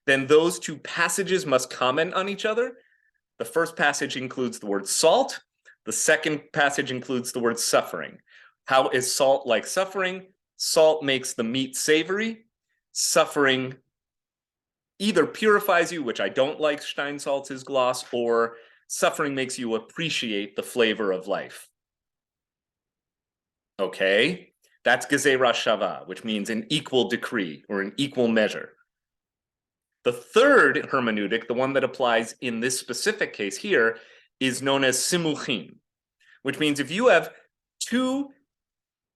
then those two passages must comment on each other. The first passage includes the word salt. The second passage includes the word suffering. How is salt like suffering? Salt makes the meat savory. Suffering either purifies you, which I don't like Steinsaltz's gloss, or suffering makes you appreciate the flavor of life. Okay, that's gezerah shava, which means an equal decree or an equal measure. The third hermeneutic, the one that applies in this specific case here, is known as simuchin, which means if you have two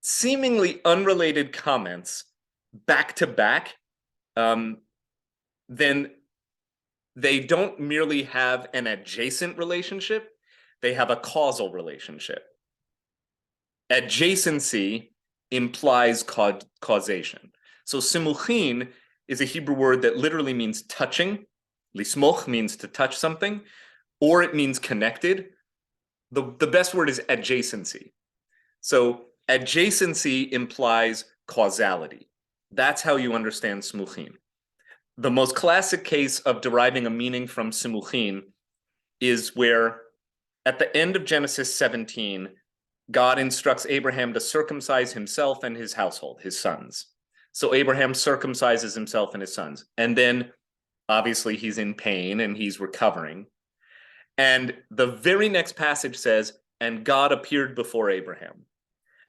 seemingly unrelated comments back to back, then they don't merely have an adjacent relationship, they have a causal relationship. Adjacency implies causation. So simuchin is a Hebrew word that literally means touching. Lismoch means to touch something, or it means connected. The best word is adjacency. So adjacency implies causality. That's how you understand simuchin. The most classic case of deriving a meaning from simuchin is where at the end of Genesis 17, God instructs Abraham to circumcise himself and his household, his sons. So Abraham circumcises himself and his sons. And then obviously he's in pain and he's recovering. And the very next passage says, and God appeared before Abraham.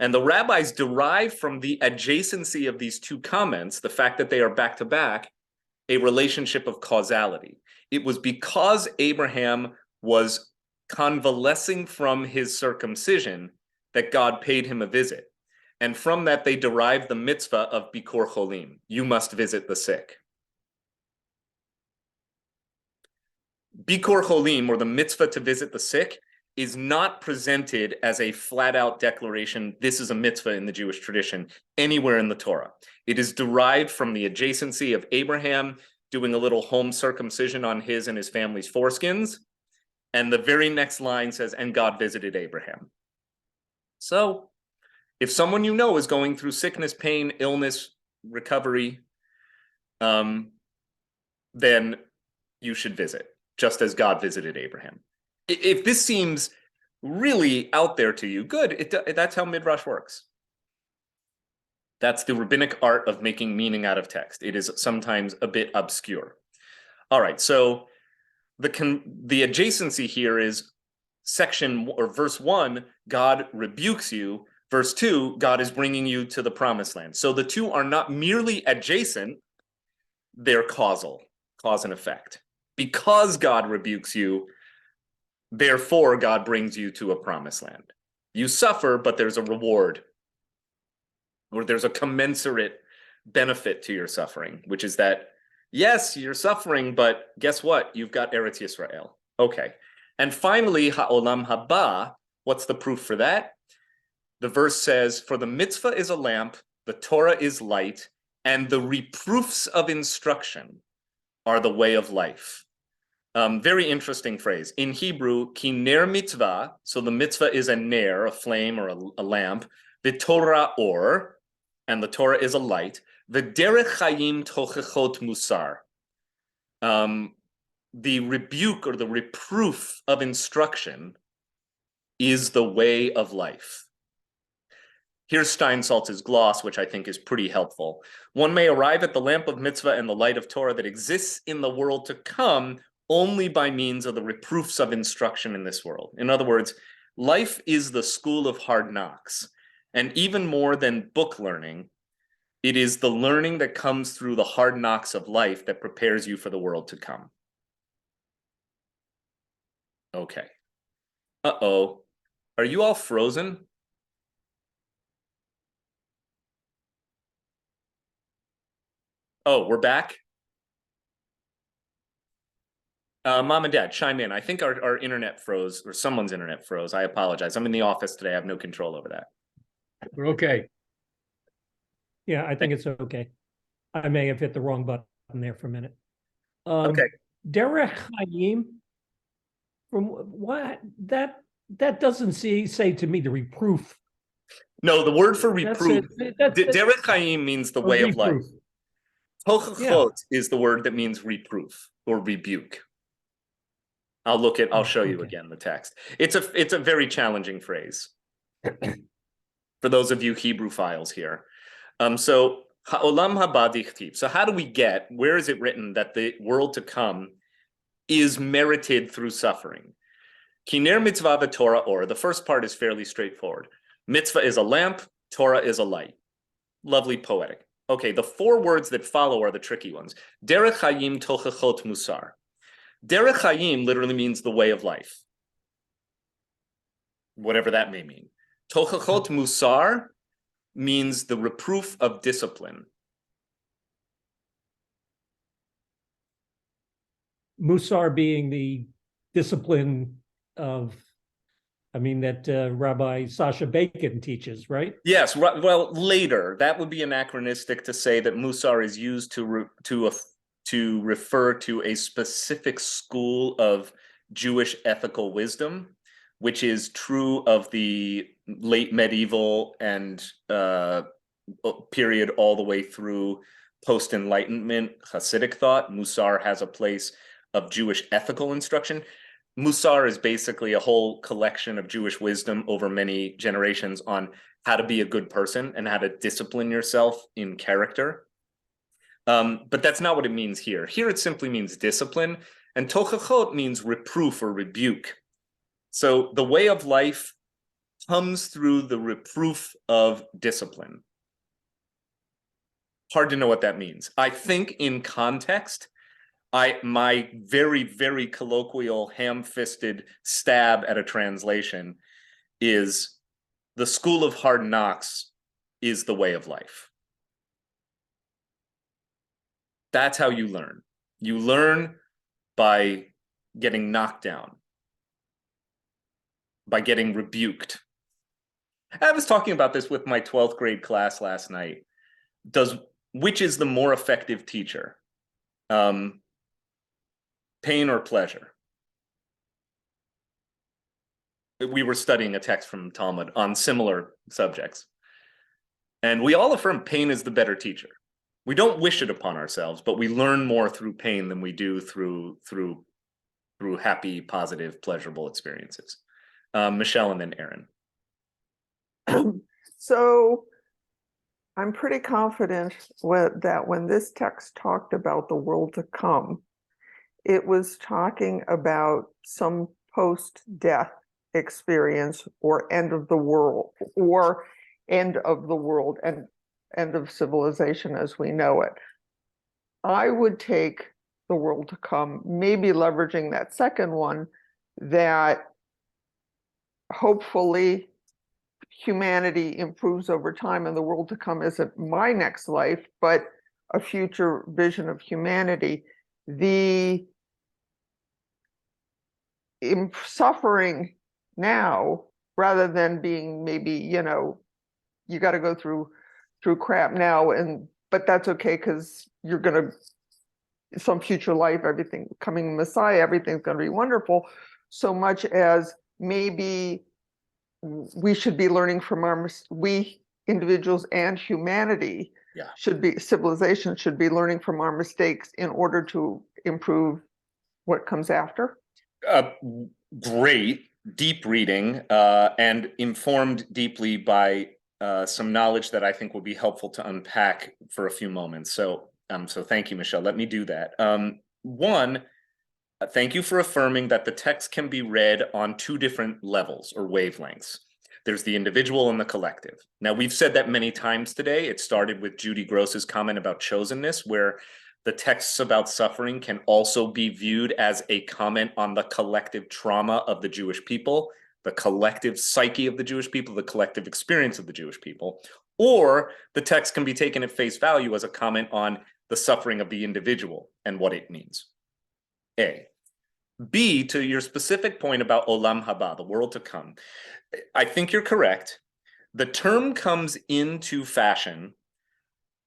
And the rabbis derive from the adjacency of these two comments, the fact that they are back to back, a relationship of causality. It was because Abraham was convalescing from his circumcision that God paid him a visit. And from that, they derived the mitzvah of Bikur Cholim. You must visit the sick. Bikur Cholim, or the mitzvah to visit the sick, is not presented as a flat-out declaration, this is a mitzvah in the Jewish tradition, anywhere in the Torah. It is derived from the adjacency of Abraham doing a little home circumcision on his and his family's foreskins. And the very next line says, and God visited Abraham. So if someone you know is going through sickness, pain, illness, recovery, then you should visit, just as God visited Abraham. If this seems really out there to you, good. That's how Midrash works. That's the rabbinic art of making meaning out of text. It is sometimes a bit obscure. All right, so the adjacency here is section or verse 1, God rebukes you. Verse 2, God is bringing you to the promised land. So the two are not merely adjacent, they're causal, cause and effect. Because God rebukes you, therefore God brings you to a promised land. You suffer, but there's a reward, or there's a commensurate benefit to your suffering, which is that, yes, you're suffering, but guess what? You've got Eretz Yisrael. Okay. And finally, ha'olam haba, what's the proof for that? The verse says, for the mitzvah is a lamp, the Torah is light, and the reproofs of instruction are the way of life. Very interesting phrase. In Hebrew, ki ner mitzvah, so the mitzvah is a ner, a flame or a lamp, the Torah or, and the Torah is a light, the derech chayim tochechot musar. The rebuke or the reproof of instruction is the way of life. Here's Steinsaltz's gloss, which I think is pretty helpful. One may arrive at the lamp of mitzvah and the light of Torah that exists in the world to come only by means of the reproofs of instruction in this world. In other words, life is the school of hard knocks. And even more than book learning, it is the learning that comes through the hard knocks of life that prepares you for the world to come. Okay. Uh-oh. Are you all frozen? Oh, we're back? Mom and Dad, chime in. I think our internet froze, or someone's internet froze. I apologize. I'm in the office today. I have no control over that. We're okay. Yeah, I think it's okay. I may have hit the wrong button there for a minute. Okay. Derech Hayim, from what that doesn't say to me the reproof. No, the word for reproof, derech chayim means the way of life. Tochechot is the word that means reproof or rebuke. I'll show you again the text. It's a very challenging phrase for those of you Hebrew files here. So ha'olam haba dichtiv. So how do we get, where is it written that the world to come is merited through suffering? Kiner mitzvah v'Torah or. The first part is fairly straightforward. Mitzvah is a lamp, Torah is a light. Lovely poetic. Okay, the four words that follow are the tricky ones. Derech hayim tochechot musar. Derech hayim literally means the way of life. Whatever that may mean. Tochechot musar means the reproof of discipline. Musar being the discipline of, that Rabbi Sasha Bacon teaches, right? Yes, well, later. That would be anachronistic to say that Musar is used to refer to a specific school of Jewish ethical wisdom, which is true of the late medieval and period all the way through post-Enlightenment Hasidic thought. Musar has a place of Jewish ethical instruction. Musar is basically a whole collection of Jewish wisdom over many generations on how to be a good person and how to discipline yourself in character. But that's not what it means here. Here it simply means discipline, and tochechot means reproof or rebuke. So the way of life comes through the reproof of discipline. Hard to know what that means. I think in context, my very, very colloquial, ham-fisted stab at a translation is the school of hard knocks is the way of life. That's how you learn. You learn by getting knocked down, by getting rebuked. I was talking about this with my 12th grade class last night. Which is the more effective teacher? Pain or pleasure? We were studying a text from Talmud on similar subjects. And we all affirm pain is the better teacher. We don't wish it upon ourselves, but we learn more through pain than we do through happy, positive, pleasurable experiences. Michelle and then Aaron. So I'm pretty confident that when this text talked about the world to come, it was talking about some post-death experience or end of the world and end of civilization as we know it. I would take the world to come, maybe leveraging that second one, that hopefully humanity improves over time, and the world to come isn't my next life, but a future vision of humanity. The suffering now, rather than being maybe, you got to go through crap now, but that's okay because you're gonna, some future life, everything coming Messiah, everything's going to be wonderful. So much as maybe we should be learning from we individuals and humanity civilization should be learning from our mistakes in order to improve what comes after. Great, deep reading, and informed deeply by some knowledge that I think will be helpful to unpack for a few moments. So thank you, Michelle. Let me do that. One, thank you for affirming that the text can be read on two different levels or wavelengths. There's the individual and the collective. Now, we've said that many times today. It started with Judy Gross's comment about chosenness, where the texts about suffering can also be viewed as a comment on the collective trauma of the Jewish people, the collective psyche of the Jewish people, the collective experience of the Jewish people. Or the text can be taken at face value as a comment on the suffering of the individual and what it means. A. B, to your specific point about Olam Haba, the world to come, I think you're correct. The term comes into fashion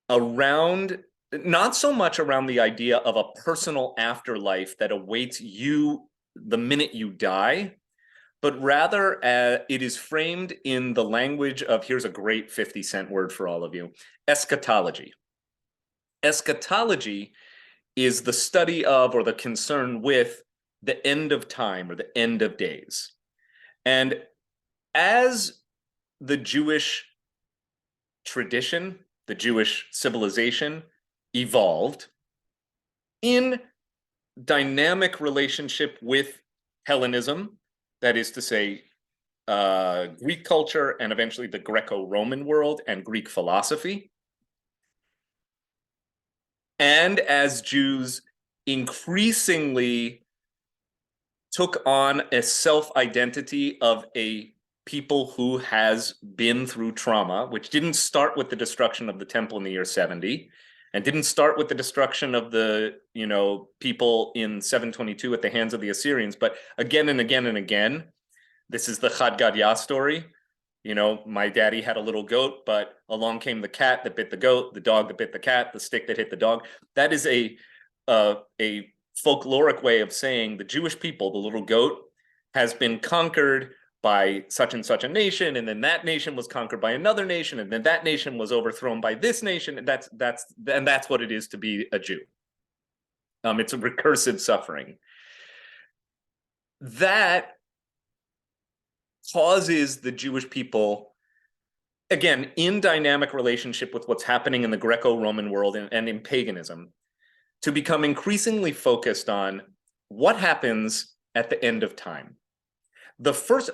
around, not so much around the idea of a personal afterlife that awaits you the minute you die, but rather it is framed in the language of, here's a great 50-cent word for all of you, eschatology. Eschatology is the study of or the concern with the end of time or the end of days. And as the Jewish tradition, the Jewish civilization evolved in dynamic relationship with Hellenism, that is to say, Greek culture and eventually the Greco-Roman world and Greek philosophy, and as Jews increasingly took on a self-identity of a people who has been through trauma, which didn't start with the destruction of the temple in the year 70, and didn't start with the destruction of the, people in 722 at the hands of the Assyrians, but again and again and again. This is the Chad Gadya story. My daddy had a little goat, but along came the cat that bit the goat, the dog that bit the cat, the stick that hit the dog. That is a folkloric way of saying the Jewish people, the little goat, has been conquered by such and such a nation, and then that nation was conquered by another nation, and then that nation was overthrown by this nation, and that's what it is to be a Jew. It's a recursive suffering. That causes the Jewish people, again, in dynamic relationship with what's happening in the Greco-Roman world and in paganism, to become increasingly focused on what happens at the end of time.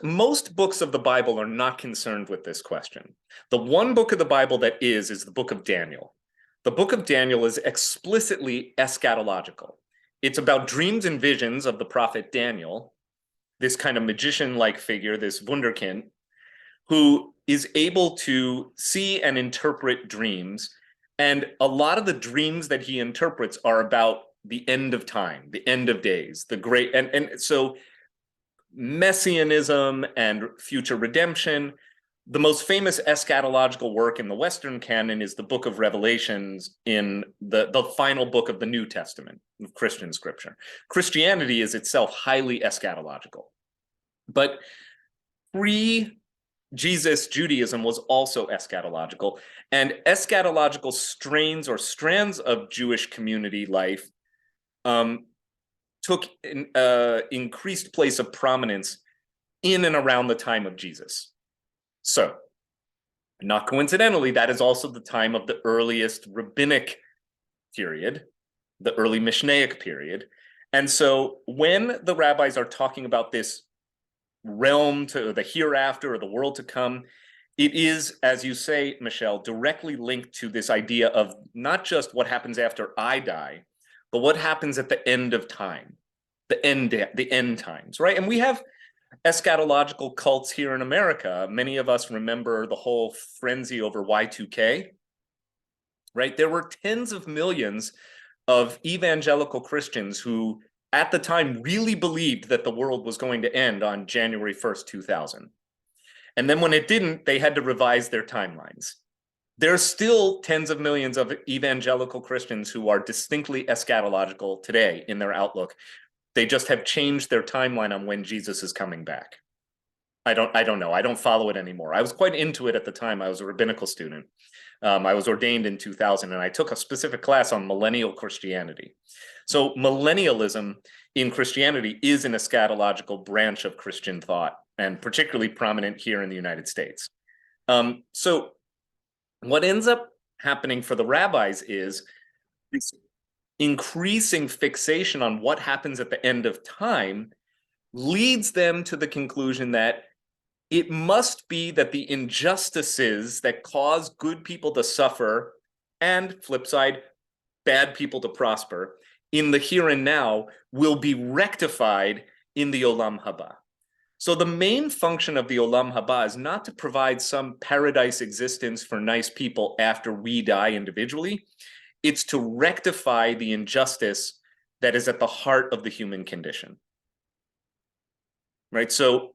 Most books of the Bible are not concerned with this question. The one book of the Bible that is the book of Daniel. The book of Daniel is explicitly eschatological. It's about dreams and visions of the prophet Daniel, this kind of magician-like figure, this wunderkind, who is able to see and interpret dreams. And a lot of the dreams that he interprets are about the end of time, the end of days, the great, and so messianism and future redemption the most famous eschatological work in the Western canon is the Book of Revelations, in the final book of the New Testament of Christian scripture. Christianity is itself highly eschatological. But pre-Jesus Judaism was also eschatological, and eschatological strains or strands of Jewish community life took increased place of prominence in and around the time of Jesus. So, not coincidentally, that is also the time of the earliest rabbinic period, the early Mishnaic period. And so when the rabbis are talking about this realm to the hereafter or the world to come, it is, as you say, Michelle, directly linked to this idea of not just what happens after I die, but what happens at the end of time, the end times, right? And we have eschatological cults here in America. Many of us remember the whole frenzy over Y2K, right? There were tens of millions of evangelical Christians who at the time really believed that the world was going to end on January 1st, 2000. And then when it didn't, they had to revise their timelines. There's still tens of millions of evangelical Christians who are distinctly eschatological today in their outlook. They just have changed their timeline on when Jesus is coming back. I don't know. I don't follow it anymore. I was quite into it at the time. I was a rabbinical student. I was ordained in 2000, and I took a specific class on millennial Christianity. So millennialism in Christianity is an eschatological branch of Christian thought, and particularly prominent here in the United States. So what ends up happening for the rabbis is this increasing fixation on what happens at the end of time leads them to the conclusion that it must be that the injustices that cause good people to suffer and, flip side, bad people to prosper in the here and now will be rectified in the Olam Haba. So the main function of the Olam Haba is not to provide some paradise existence for nice people after we die individually. It's to rectify the injustice that is at the heart of the human condition. Right? So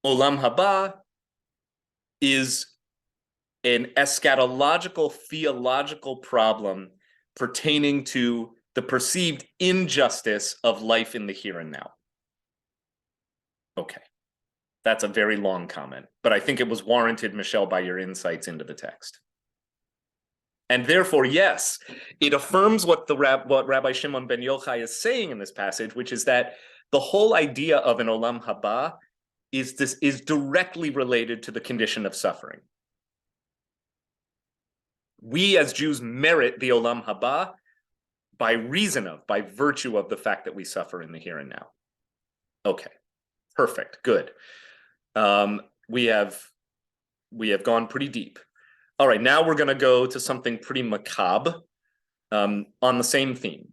Olam Haba is an eschatological, theological problem pertaining to the perceived injustice of life in the here and now. Okay, that's a very long comment, but I think it was warranted, Michelle, by your insights into the text. And therefore, yes, it affirms what Rabbi Shimon ben Yochai is saying in this passage, which is that the whole idea of an Olam Haba is directly related to the condition of suffering. We as Jews merit the Olam Haba by virtue of the fact that we suffer in the here and now. Okay, perfect, good. We have gone pretty deep. All right, now we're going to go to something pretty macabre on the same theme.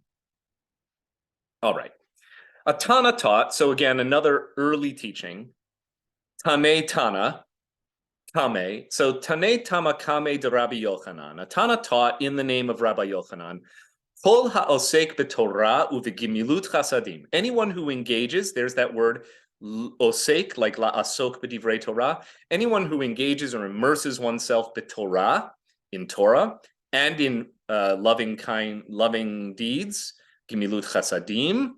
All right. A Tana taught, so again, another early teaching, Tane Tana, Kame. So Tane Tama Kame de Rabbi Yochanan. A Tana taught in the name of Rabbi Yochanan, Kol ha'osek b'Torah uv'gimilut chasadim. Anyone who engages, there's that word, osek, like la'asok b'divrei Torah, anyone who engages or immerses oneself b'Torah, in Torah, and in loving deeds, gimilut chasadim,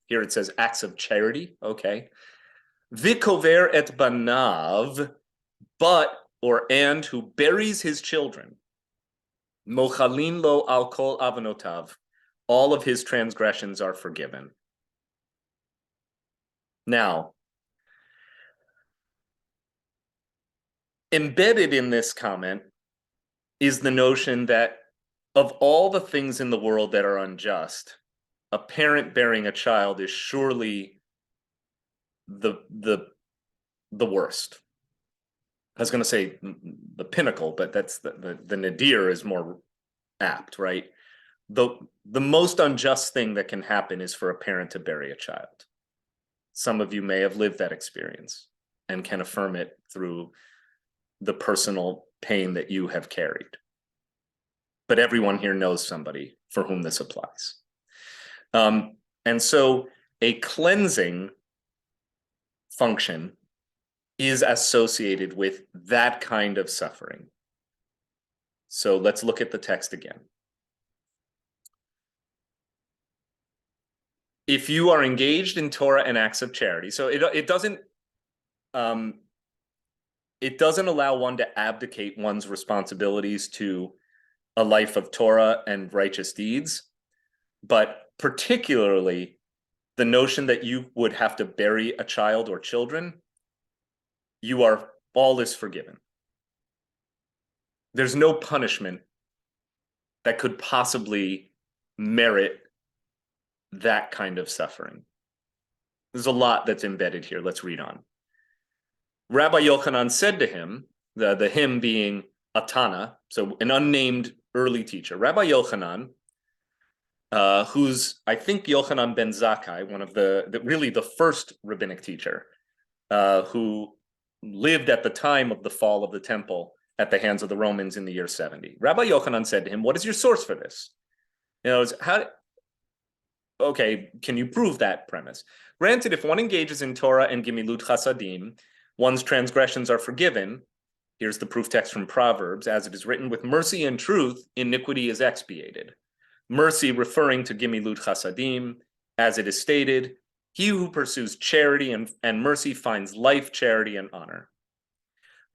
here it says acts of charity, okay. V'kover et banav, and who buries his children, mochalin lo al kol avonotav, all of his transgressions are forgiven. Now, embedded in this comment is the notion that of all the things in the world that are unjust, a parent bearing a child is surely the worst. I was going to say the pinnacle, but that's the nadir is more apt, right? The most unjust thing that can happen is for a parent to bury a child. Some of you may have lived that experience and can affirm it through the personal pain that you have carried. But everyone here knows somebody for whom this applies. And so a cleansing function is associated with that kind of suffering. So let's look at the text again. If you are engaged in Torah and acts of charity, so it doesn't allow one to abdicate one's responsibilities to a life of Torah and righteous deeds, but particularly the notion that you would have to bury a child or children, all is forgiven. There's no punishment that could possibly merit that kind of suffering. There's a lot that's embedded here. Let's read on. Rabbi Yochanan said to him, the him being Atana, so an unnamed early teacher. Rabbi Yochanan, who's, I think, Yochanan ben Zakkai, one of really the first rabbinic teacher, who lived at the time of the fall of the temple at the hands of the Romans in the year 70. Rabbi Yochanan said to him, what is your source for this? Okay, can you prove that premise? Granted, if one engages in Torah and Gimilut Chasadim, one's transgressions are forgiven. Here's the proof text from Proverbs, as it is written, with mercy and truth, iniquity is expiated. Mercy referring to Gimilut Chasadim, as it is stated, he who pursues charity and mercy finds life, charity, and honor.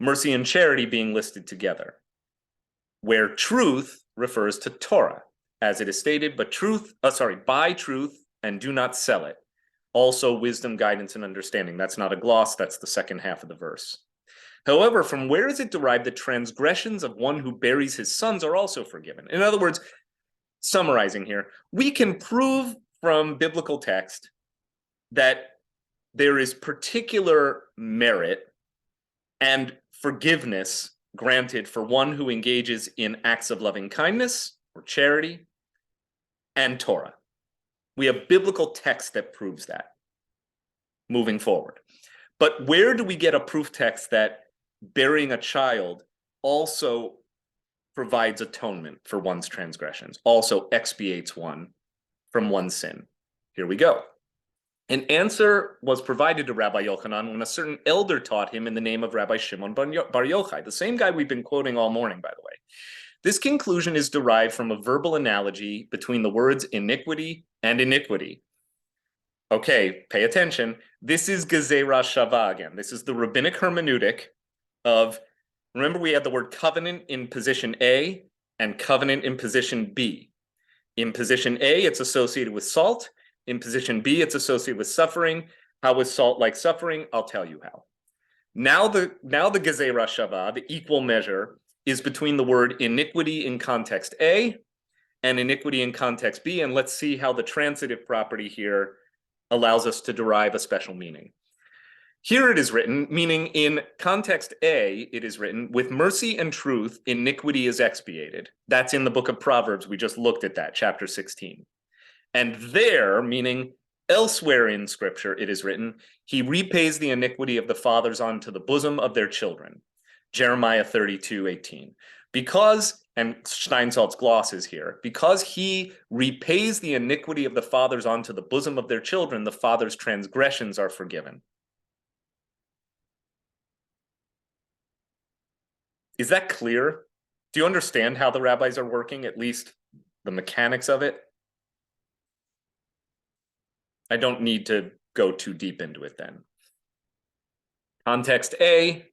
Mercy and charity being listed together, where truth refers to Torah, as it is stated, buy truth and do not sell it. Also wisdom, guidance, and understanding. That's not a gloss, that's the second half of the verse. However, from where is it derived that transgressions of one who buries his sons are also forgiven? In other words, summarizing here, we can prove from biblical text that there is particular merit and forgiveness granted for one who engages in acts of loving kindness or charity and Torah. We have biblical text that proves that moving forward. But where do we get a proof text that burying a child also provides atonement for one's transgressions, also expiates one from one's sin? Here we go. An answer was provided to Rabbi Yochanan when a certain elder taught him in the name of Rabbi Shimon Bar Yochai, the same guy we've been quoting all morning, by the way. This conclusion is derived from a verbal analogy between the words iniquity and iniquity. Okay, pay attention. This is gezerah shava again. This is the rabbinic hermeneutic of, remember we had the word covenant in position A and covenant in position B. In position A, it's associated with salt. In position B, it's associated with suffering. How is salt like suffering? I'll tell you how. Now the gezerah shava, the equal measure, is between the word iniquity in context A and iniquity in context B, and let's see how the transitive property here allows us to derive a special meaning. Here it is written, meaning in context A, it is written, with mercy and truth, iniquity is expiated. That's in the book of Proverbs. We just looked at that, chapter 16. And there, meaning elsewhere in scripture, it is written, he repays the iniquity of the fathers onto the bosom of their children. Jeremiah 32:18. Because, and Steinsaltz's gloss is here, because he repays the iniquity of the fathers onto the bosom of their children, the fathers' transgressions are forgiven. Is that clear? Do you understand how the rabbis are working, at least the mechanics of it? I don't need to go too deep into it then. Context A,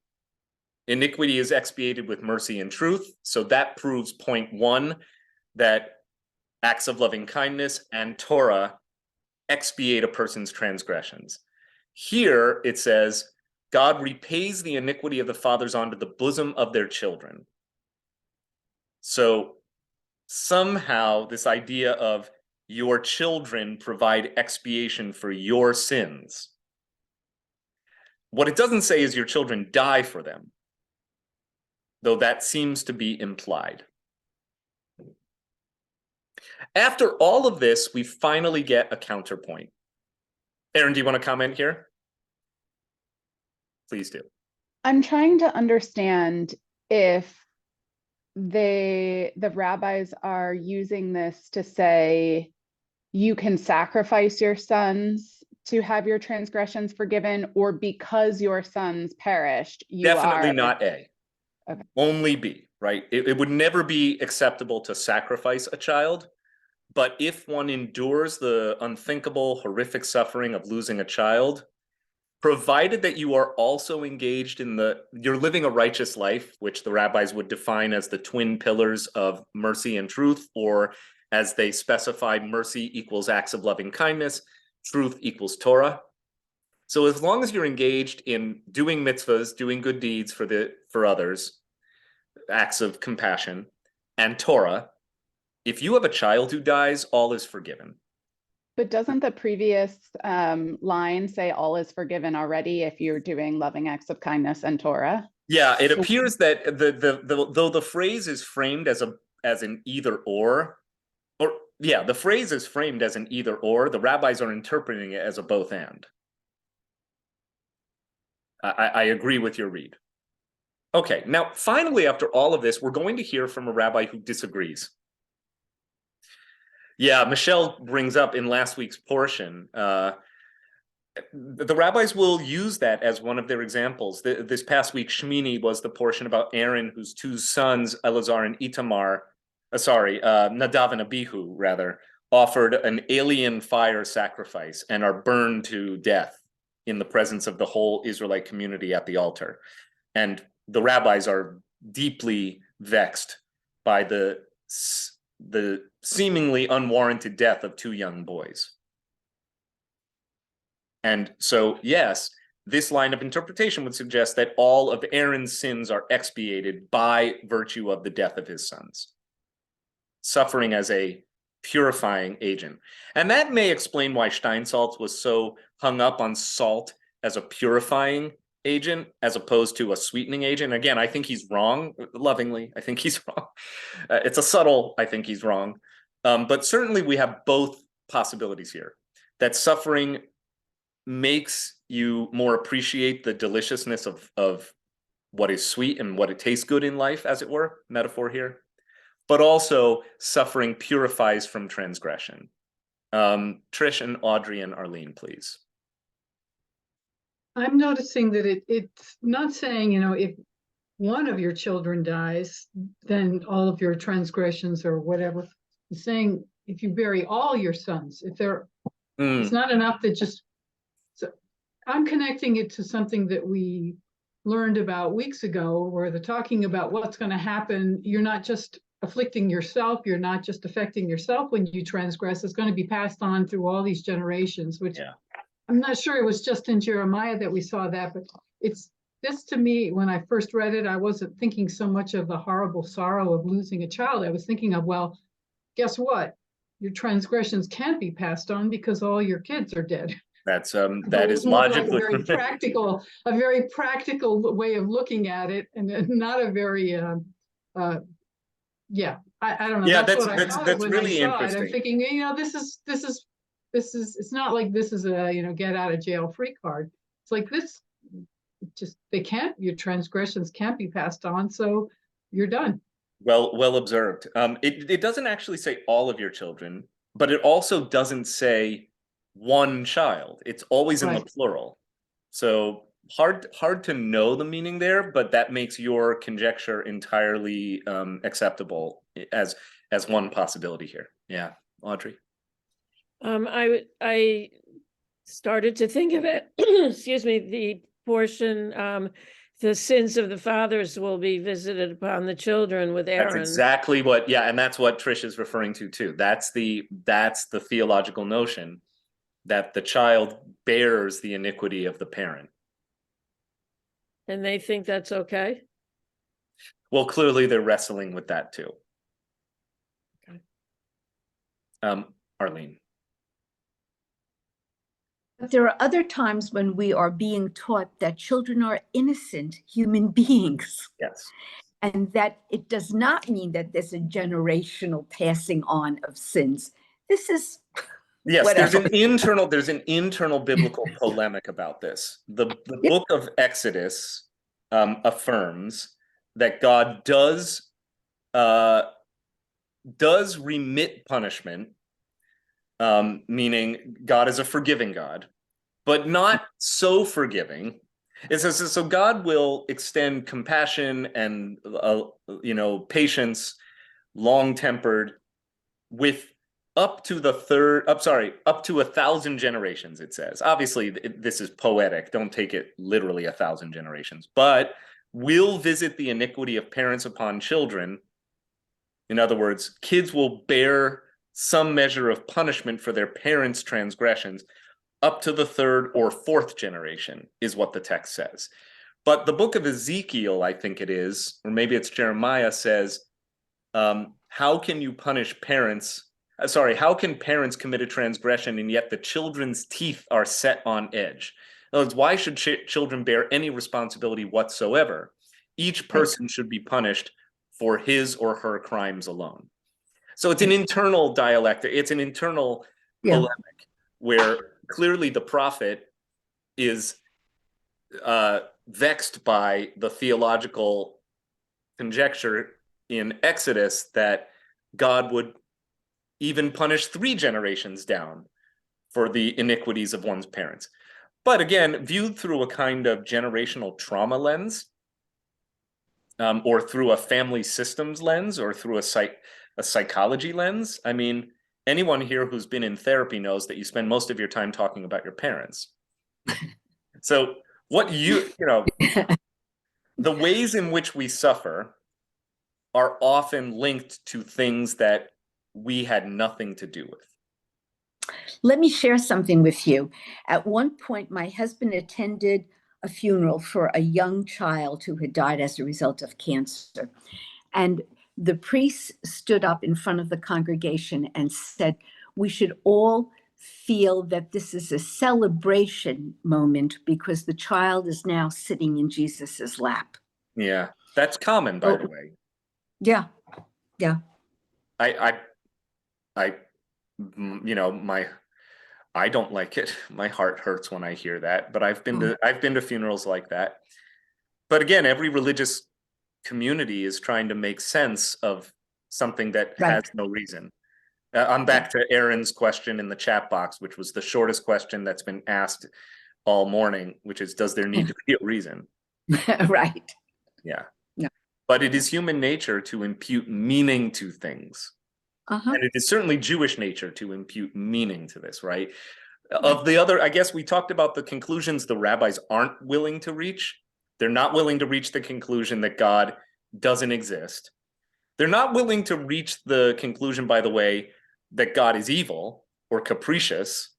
iniquity is expiated with mercy and truth. So that proves point one, that acts of loving kindness and Torah expiate a person's transgressions. Here it says, God repays the iniquity of the fathers onto the bosom of their children. So somehow this idea of your children provide expiation for your sins. What it doesn't say is your children die for them, though that seems to be implied. After all of this, we finally get a counterpoint. Aaron, do you want to comment here? Please do. I'm trying to understand if the rabbis are using this to say you can sacrifice your sons to have your transgressions forgiven, or because your sons perished, you Definitely are not A. Okay. Only B, right? It would never be acceptable to sacrifice a child. But if one endures the unthinkable, horrific suffering of losing a child, provided that you are also engaged in you're living a righteous life, which the rabbis would define as the twin pillars of mercy and truth, or as they specify, mercy equals acts of loving kindness, truth equals Torah. So as long as you're engaged in doing mitzvahs, doing good deeds for others, acts of compassion, and Torah, if you have a child who dies, all is forgiven. But doesn't the previous line say all is forgiven already if you're doing loving acts of kindness and Torah? Yeah, it appears that though the phrase is framed as an either or the phrase is framed as an either or, the rabbis are interpreting it as a both and. I agree with your read. Okay, now finally, after all of this, we're going to hear from a rabbi who disagrees. Yeah, Michelle brings up in last week's portion, the rabbis will use that as one of their examples. This past week, Shmini was the portion about Aaron, whose two sons, Elazar and Itamar, Nadav and Abihu, rather, offered an alien fire sacrifice and are burned to death in the presence of the whole Israelite community at the altar. And the rabbis are deeply vexed by the seemingly unwarranted death of two young boys. And so, yes, this line of interpretation would suggest that all of Aaron's sins are expiated by virtue of the death of his sons, suffering as a purifying agent. And that may explain why Steinsaltz was so hung up on salt as a purifying agent as opposed to a sweetening agent. Again, I think he's wrong, lovingly. I think he's wrong. It's a subtle, I think he's wrong. But certainly we have both possibilities here, that suffering makes you more appreciate the deliciousness of what is sweet and what it tastes good in life, as it were, metaphor here. But also suffering purifies from transgression. Trish and Audrey and Arlene, please. I'm noticing that it's not saying, if one of your children dies, then all of your transgressions or whatever. It's saying if you bury all your sons, if they're, it's not enough that just, so I'm connecting it to something that we learned about weeks ago, where they're talking about what's going to happen. You're not just afflicting yourself, you're not just affecting yourself when you transgress. It's going to be passed on through all these generations, which I'm not sure it was just in Jeremiah that we saw that, but it's this to me, when I first read it, I wasn't thinking so much of the horrible sorrow of losing a child. I was thinking of, well, guess what? Your transgressions can't be passed on because all your kids are dead. That is logically like a very practical way of looking at it, and not a very I don't know. Yeah, that's really interesting. I'm thinking, this is it's not like this is a get out of jail free card. It's like this, just your transgressions can't be passed on, so you're done. Well observed. It doesn't actually say all of your children, but it also doesn't say one child. It's always in the plural. So hard to know the meaning there, but that makes your conjecture entirely acceptable as one possibility here. Yeah, Audrey. I started to think of it, excuse me, the portion, the sins of the fathers will be visited upon the children with Aaron. That's exactly what, and that's what Trish is referring to too. That's the theological notion that the child bears the iniquity of the parent. And they think that's okay? Well, clearly they're wrestling with that too. Okay. Arlene. But there are other times when we are being taught that children are innocent human beings. Yes. And that it does not mean that there's a generational passing on of sins. This is yes, whatever. there's an internal biblical polemic about this. The book of Exodus affirms that God does remit punishment, meaning God is a forgiving God, but not so forgiving. It says, so God will extend compassion and, patience, long-tempered, with up to 1,000 generations, it says. Obviously, this is poetic. Don't take it literally 1,000 generations, but will visit the iniquity of parents upon children. In other words, kids will bear some measure of punishment for their parents' transgressions up to the third or fourth generation, is what the text says. But the book of Ezekiel, I think it is, or maybe it's Jeremiah, says, how can you punish parents? How can parents commit a transgression and yet the children's teeth are set on edge? In other words, why should children bear any responsibility whatsoever? Each person should be punished for his or her crimes alone. So it's an internal dialectic. It's an internal polemic where clearly the prophet is vexed by the theological conjecture in Exodus that God would even punish 3 generations down for the iniquities of one's parents. But again, viewed through a kind of generational trauma lens, or through a family systems lens, or through a psychology lens. I mean, anyone here who's been in therapy knows that you spend most of your time talking about your parents. So what the ways in which we suffer are often linked to things that we had nothing to do with. Let me share something with you. At one point, my husband attended a funeral for a young child who had died as a result of cancer. And the priest stood up in front of the congregation and said, we should all feel that this is a celebration moment because the child is now sitting in Jesus's lap. Yeah, that's common, by the way. Yeah. I don't like it. My heart hurts when I hear that, but I've been to funerals like that. But again, every religious community is trying to make sense of something that has no reason. I'm back to Aaron's question in the chat box, which was the shortest question that's been asked all morning, which is, does there need to be a reason? Right. Yeah. But it is human nature to impute meaning to things. And it is certainly Jewish nature to impute meaning to this, right? Of the other, I guess we talked about the conclusions the rabbis aren't willing to reach. They're not willing to reach the conclusion that God doesn't exist. They're not willing to reach the conclusion, by the way, that God is evil or capricious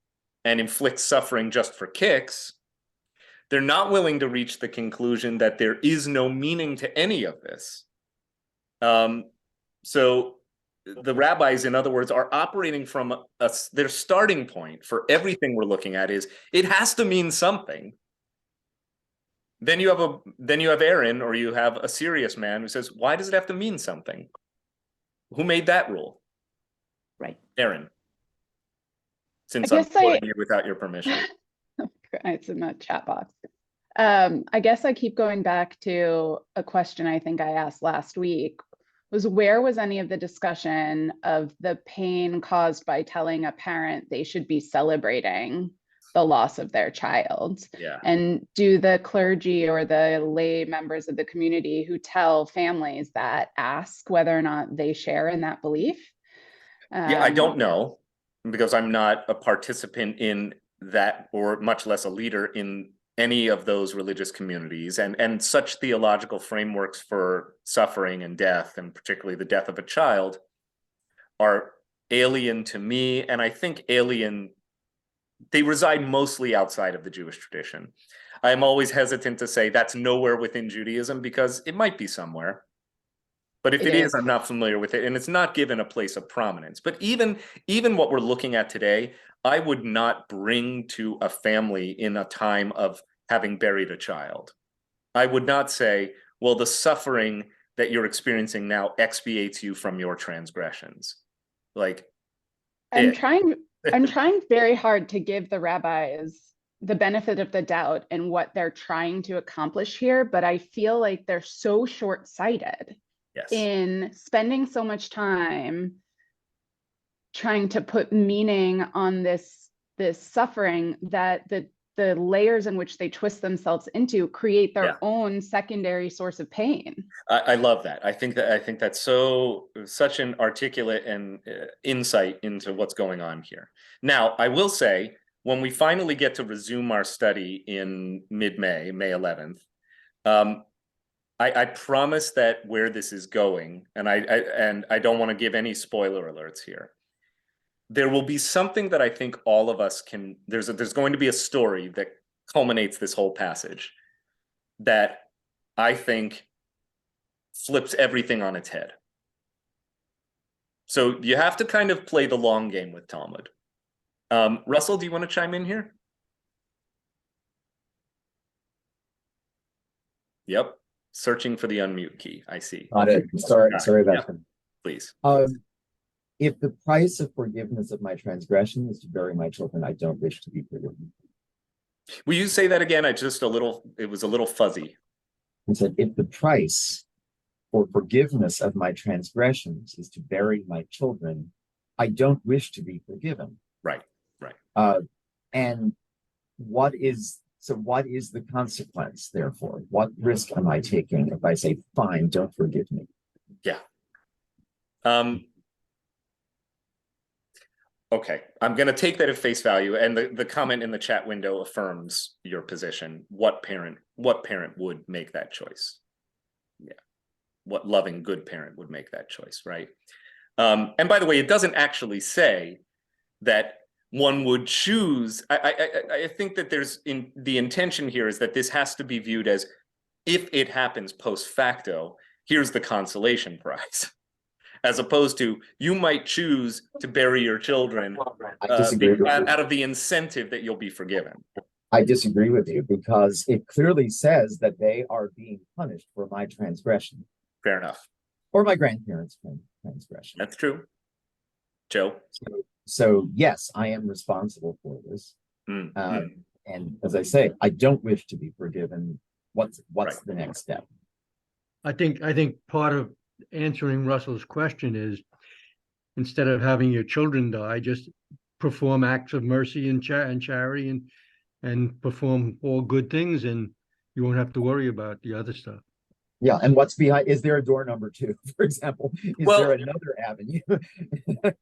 and inflicts suffering just for kicks. They're not willing to reach the conclusion that there is no meaning to any of this. So the rabbis, in other words, are operating from their starting point for everything we're looking at is it has to mean something. Then you have Aaron, or you have a serious man who says, why does it have to mean something? Who made that rule? Right. Aaron. Since I'm quoting you without your permission. It's in the chat box. I guess I keep going back to a question I think I asked last week, was where was any of the discussion of the pain caused by telling a parent they should be celebrating the loss of their child? Yeah. And do the clergy or the lay members of the community who tell families that ask whether or not they share in that belief? Yeah, I don't know, because I'm not a participant in that, or much less a leader in any of those religious communities, and such theological frameworks for suffering and death, and particularly the death of a child, are alien to me, and I think they reside mostly outside of the Jewish tradition. I'm always hesitant to say that's nowhere within Judaism, because it might be somewhere. But if it is, I'm not familiar with it, and it's not given a place of prominence. But even what we're looking at today, I would not bring to a family in a time of having buried a child. I would not say, well, the suffering that you're experiencing now expiates you from your transgressions. Like, I'm trying very hard to give the rabbis the benefit of the doubt in what they're trying to accomplish here, but I feel like they're so short-sighted in spending so much time trying to put meaning on this suffering that the the layers in which they twist themselves into create their Yeah. own secondary source of pain. I love that. I think that's such an articulate and insight into what's going on here. Now, I will say, when we finally get to resume our study in mid-May, May 11th, I promise that where this is going, and I don't want to give any spoiler alerts here, there will be something that I think all of us can, there's going to be a story that culminates this whole passage that I think flips everything on its head. So you have to kind of play the long game with Talmud. Russell, do you want to chime in here? Yep. Searching for the unmute key. I see. Got it. Sorry about that. Please. If the price of forgiveness of my transgression is to bury my children, I don't wish to be forgiven. Will you say that again? It was a little fuzzy. I said, if the price for forgiveness of my transgressions is to bury my children, I don't wish to be forgiven. Right. And what is the consequence, therefore? What risk am I taking if I say, fine, don't forgive me? Yeah. Okay, I'm going to take that at face value, and the comment in the chat window affirms your position. What parent would make that choice? Yeah, what loving good parent would make that choice, right? And by the way, it doesn't actually say that one would choose. I think that the intention here is that this has to be viewed as, if it happens post facto, here's the consolation prize. As opposed to, you might choose to bury your children out of the incentive that you'll be forgiven. I disagree with you, because it clearly says that they are being punished for my transgression. Fair enough. Or my grandparents' transgression. That's true. Joe? So yes, I am responsible for this. And as I say, I don't wish to be forgiven. What's the next step? I think part of answering Russell's question is, instead of having your children die, just perform acts of mercy and charity and perform all good things, and you won't have to worry about the other stuff. Yeah, and what's behind? Is there a door number 2, for example? Is there another avenue?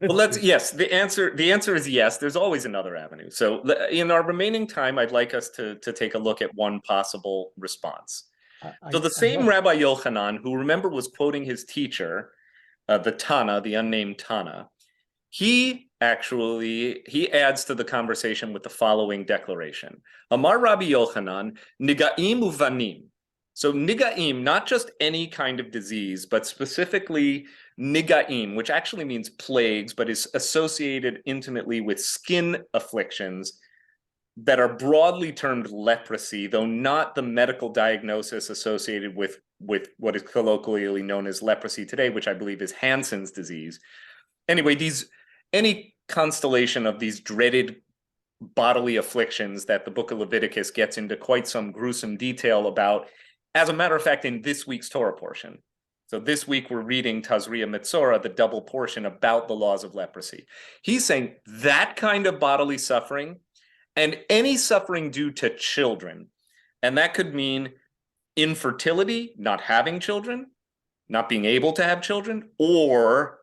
Well, yes. The answer is yes. There's always another avenue. So in our remaining time, I'd like us to take a look at one possible response. So the same Rabbi Yochanan, who, remember, was quoting his teacher, the Tana, the unnamed Tana, he adds to the conversation with the following declaration. Amar Rabbi Yochanan, Niga'im uvanim. So Niga'im, not just any kind of disease, but specifically Niga'im, which actually means plagues, but is associated intimately with skin afflictions that are broadly termed leprosy, though not the medical diagnosis associated with what is colloquially known as leprosy today, which I believe is Hansen's disease. Anyway, any constellation of these dreaded bodily afflictions that the book of Leviticus gets into quite some gruesome detail about, as a matter of fact, in this week's Torah portion. So this week we're reading Tazria Metzora, the double portion about the laws of leprosy. He's saying that kind of bodily suffering, and any suffering due to children, and that could mean infertility, not having children, not being able to have children, or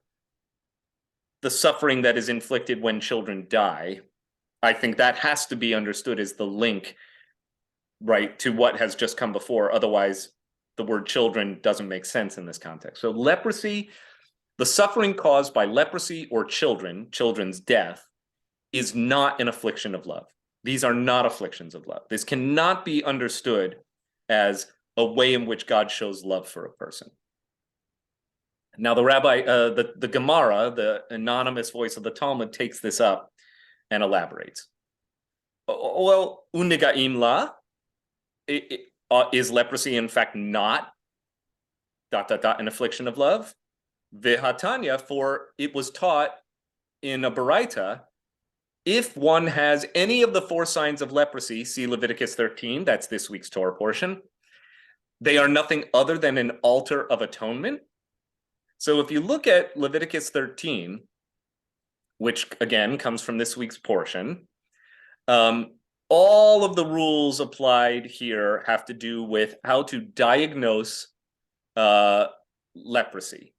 the suffering that is inflicted when children die. I think that has to be understood as the link, right, to what has just come before. Otherwise, the word children doesn't make sense in this context. So leprosy, the suffering caused by leprosy or children's death, is not an affliction of love. These are not afflictions of love. This cannot be understood as a way in which God shows love for a person. Now the Rabbi, the Gemara, the anonymous voice of the Talmud, takes this up and elaborates. Well, unigaim la, is leprosy in fact not ... an affliction of love? Vihatanya, for it was taught in a Baraita, if one has any of the 4 signs of leprosy, see Leviticus 13, that's this week's Torah portion, they are nothing other than an altar of atonement. So if you look at Leviticus 13, which again comes from this week's portion, all of the rules applied here have to do with how to diagnose leprosy,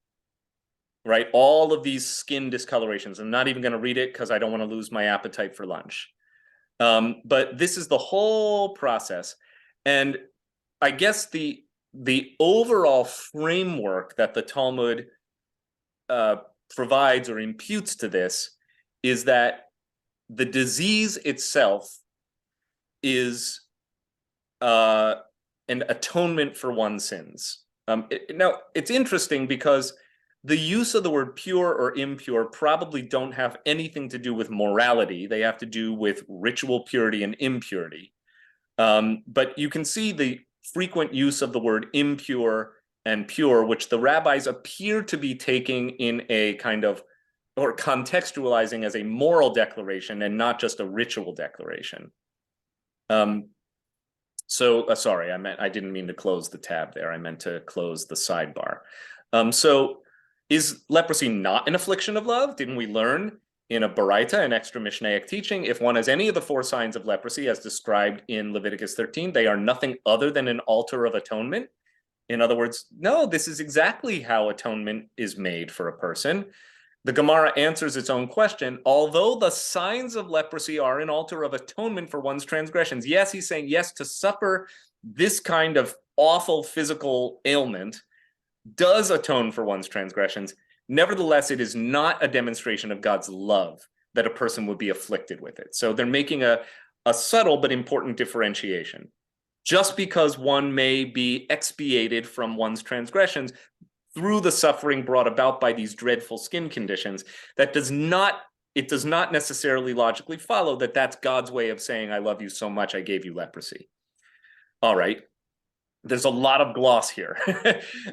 right? All of these skin discolorations. I'm not even going to read it because I don't want to lose my appetite for lunch. But this is the whole process. And I guess the overall framework that the Talmud provides or imputes to this is that the disease itself is an atonement for one's sins. Now, it's interesting because the use of the word pure or impure probably don't have anything to do with morality. They have to do with ritual purity and impurity. But you can see the frequent use of the word impure and pure, which the rabbis appear to be taking in a kind of, or contextualizing as a moral declaration and not just a ritual declaration. Sorry, I didn't mean to close the tab there. I meant to close the sidebar. So is leprosy not an affliction of love? Didn't we learn in a Baraita, an extra Mishnaic teaching, if one has any of the 4 signs of leprosy as described in Leviticus 13, they are nothing other than an altar of atonement? In other words, no, this is exactly how atonement is made for a person. The Gemara answers its own question. Although the signs of leprosy are an altar of atonement for one's transgressions, yes, he's saying yes, to suffer this kind of awful physical ailment does atone for one's transgressions. Nevertheless, it is not a demonstration of God's love that a person would be afflicted with it. So they're making a subtle but important differentiation. Just because one may be expiated from one's transgressions through the suffering brought about by these dreadful skin conditions, it does not necessarily logically follow that that's God's way of saying, I love you so much, I gave you leprosy. All right. There's a lot of gloss here.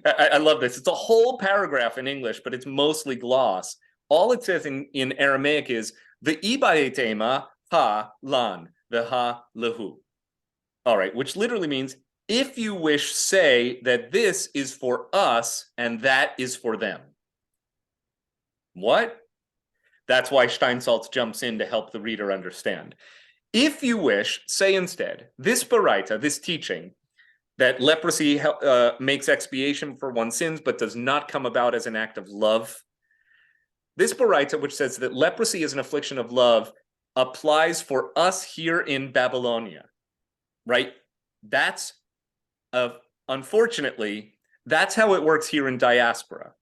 I love this. It's a whole paragraph in English, but it's mostly gloss. All it says in Aramaic is, Ve'ibaetema ha lan, veha lehu. All right, which literally means, if you wish, say that this is for us and that is for them. What? That's why Steinsaltz jumps in to help the reader understand. If you wish, say instead, this Baraita, this teaching, that leprosy makes expiation for one's sins, but does not come about as an act of love. This Baraita, which says that leprosy is an affliction of love, applies for us here in Babylonia, right? Unfortunately, that's how it works here in diaspora.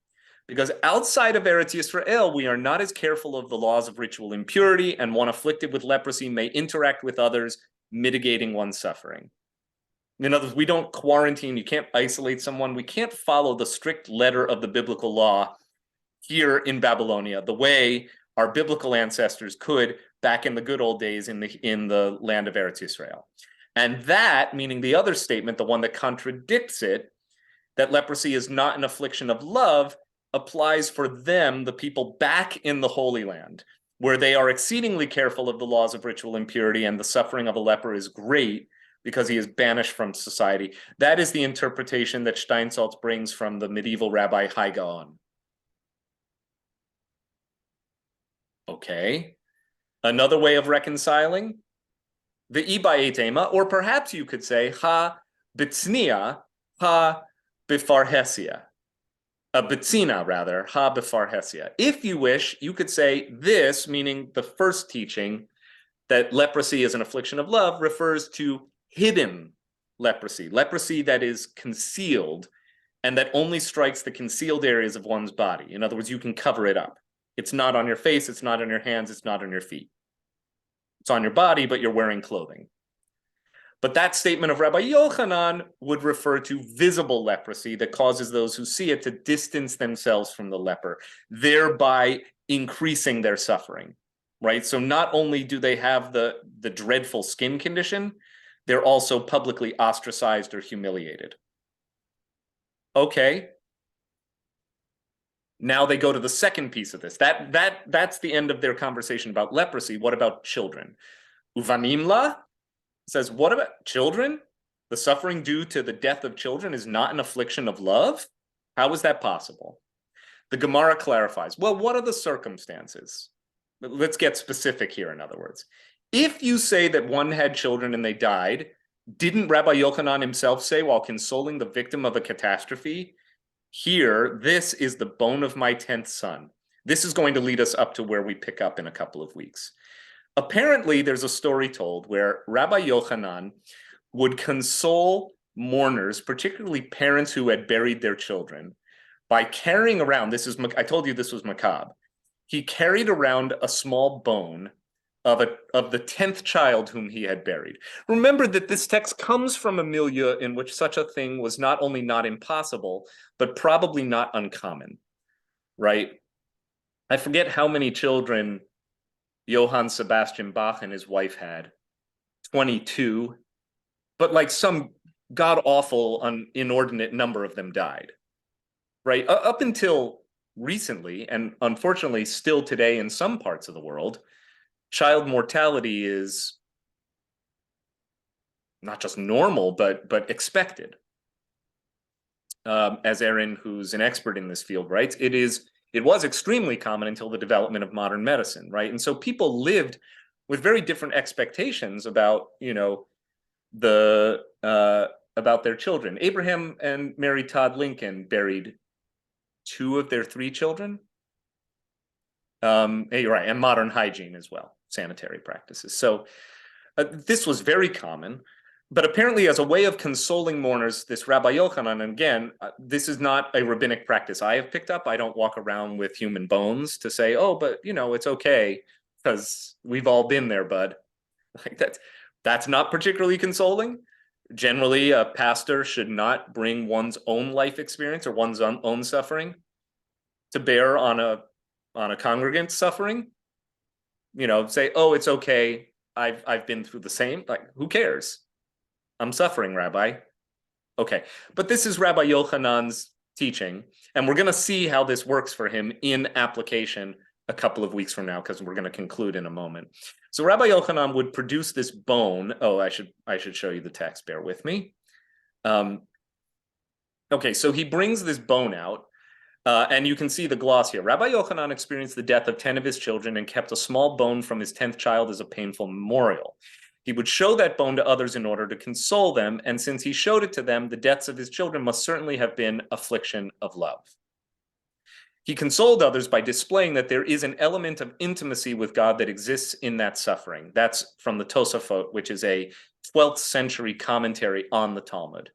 Because outside of Eretz Yisrael, we are not as careful of the laws of ritual impurity, and one afflicted with leprosy may interact with others, mitigating one's suffering. In other words, we don't quarantine, you can't isolate someone, we can't follow the strict letter of the biblical law here in Babylonia, the way our biblical ancestors could back in the good old days in the land of Eretz Yisrael. And that, meaning the other statement, the one that contradicts it, that leprosy is not an affliction of love, applies for them, the people back in the Holy Land, where they are exceedingly careful of the laws of ritual impurity, and the suffering of a leper is great, because he is banished from society. That is the interpretation that Steinsaltz brings from the medieval Rabbi Hai Gaon. Okay. Another way of reconciling, the ibayetema, or perhaps you could say ha bitznia, ha bifarhesia. A bitzina, rather, ha bifarhesia. If you wish, you could say this, meaning the first teaching, that leprosy is an affliction of love, refers to hidden leprosy, leprosy that is concealed and that only strikes the concealed areas of one's body. In other words, you can cover it up. It's not on your face, it's not on your hands, it's not on your feet. It's on your body, but you're wearing clothing. But that statement of Rabbi Yochanan would refer to visible leprosy that causes those who see it to distance themselves from the leper, thereby increasing their suffering, right? So not only do they have the dreadful skin condition, they're also publicly ostracized or humiliated. Okay. Now they go to the second piece of this. That's the end of their conversation about leprosy. What about children? Uvanimla says, what about children? The suffering due to the death of children is not an affliction of love? How is that possible? The Gemara clarifies, well, what are the circumstances? Let's get specific here, in other words. If you say that one had children and they died, didn't Rabbi Yochanan himself say, while consoling the victim of a catastrophe, here, this is the bone of my 10th son. This is going to lead us up to where we pick up in a couple of weeks. Apparently, there's a story told where Rabbi Yochanan would console mourners, particularly parents who had buried their children, by carrying around, I told you this was macabre. He carried around a small bone of the 10th child whom he had buried. Remember that this text comes from a milieu in which such a thing was not only not impossible, but probably not uncommon, right? I forget how many children Johann Sebastian Bach and his wife had, 22, but like some god-awful, inordinate number of them died, right? Up until recently, and unfortunately still today in some parts of the world, child mortality is not just normal, but expected. As Aaron, who's an expert in this field, writes, it was extremely common until the development of modern medicine, right? And so people lived with very different expectations about, about their children. Abraham and Mary Todd Lincoln buried 2 of their 3 children. You're right, and modern hygiene as well, sanitary practices. So this was very common, but apparently as a way of consoling mourners, this Rabbi Yochanan, and again, this is not a rabbinic practice I have picked up. I don't walk around with human bones to say, oh, but it's okay because we've all been there, bud. Like that's not particularly consoling. Generally, a pastor should not bring one's own life experience or one's own suffering to bear on a congregant's suffering. Say, oh, it's okay. I've been through the same. Like, who cares? I'm suffering, Rabbi. Okay, but this is Rabbi Yochanan's teaching, and we're going to see how this works for him in application a couple of weeks from now, because we're going to conclude in a moment. So Rabbi Yochanan would produce this bone. Oh, I should show you the text. Bear with me. Okay, so he brings this bone out, and you can see the gloss here. Rabbi Yochanan experienced the death of 10 of his children and kept a small bone from his 10th child as a painful memorial. He would show that bone to others in order to console them, and since he showed it to them, the deaths of his children must certainly have been affliction of love. He consoled others by displaying that there is an element of intimacy with God that exists in that suffering. That's from the Tosafot, which is a 12th century commentary on the Talmud.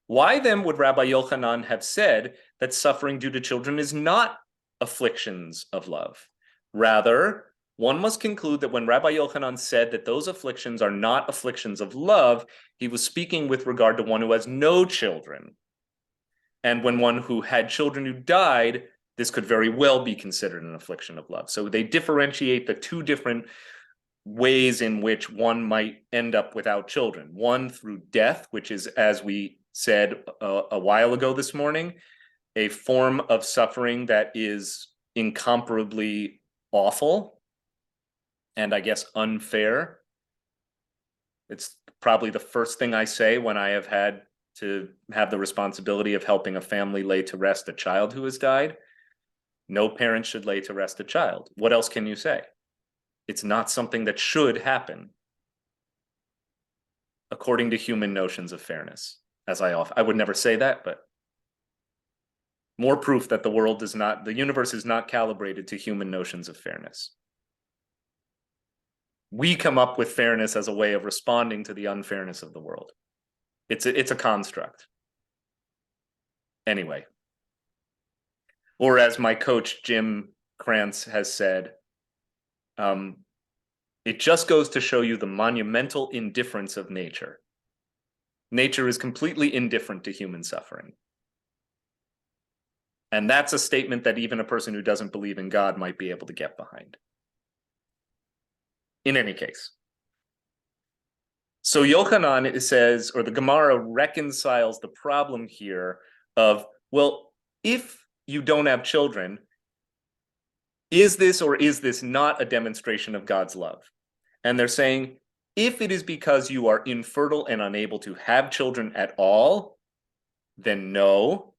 Why then would Rabbi Yochanan have said that suffering due to children is not afflictions of love? Rather, one must conclude that when Rabbi Yochanan said that those afflictions are not afflictions of love, he was speaking with regard to one who has no children. And when one who had children who died, this could very well be considered an affliction of love. So they differentiate the 2 different ways in which one might end up without children. One through death, which is, as we said a while ago this morning, a form of suffering that is incomparably awful and I guess unfair. It's probably the first thing I say when I have had to have the responsibility of helping a family lay to rest a child who has died. No parent should lay to rest a child. What else can you say? It's not something that should happen according to human notions of fairness. I would never say that, but more proof that the universe is not calibrated to human notions of fairness. We come up with fairness as a way of responding to the unfairness of the world. It's a construct. Anyway. Or as my coach, Jim Krantz, has said, it just goes to show you the monumental indifference of nature. Nature is completely indifferent to human suffering. And that's a statement that even a person who doesn't believe in God might be able to get behind. In any case. So Yochanan says, or the Gemara reconciles the problem here of, well, if you don't have children, is this or is this not a demonstration of God's love? And they're saying, if it is because you are infertile and unable to have children at all, then no,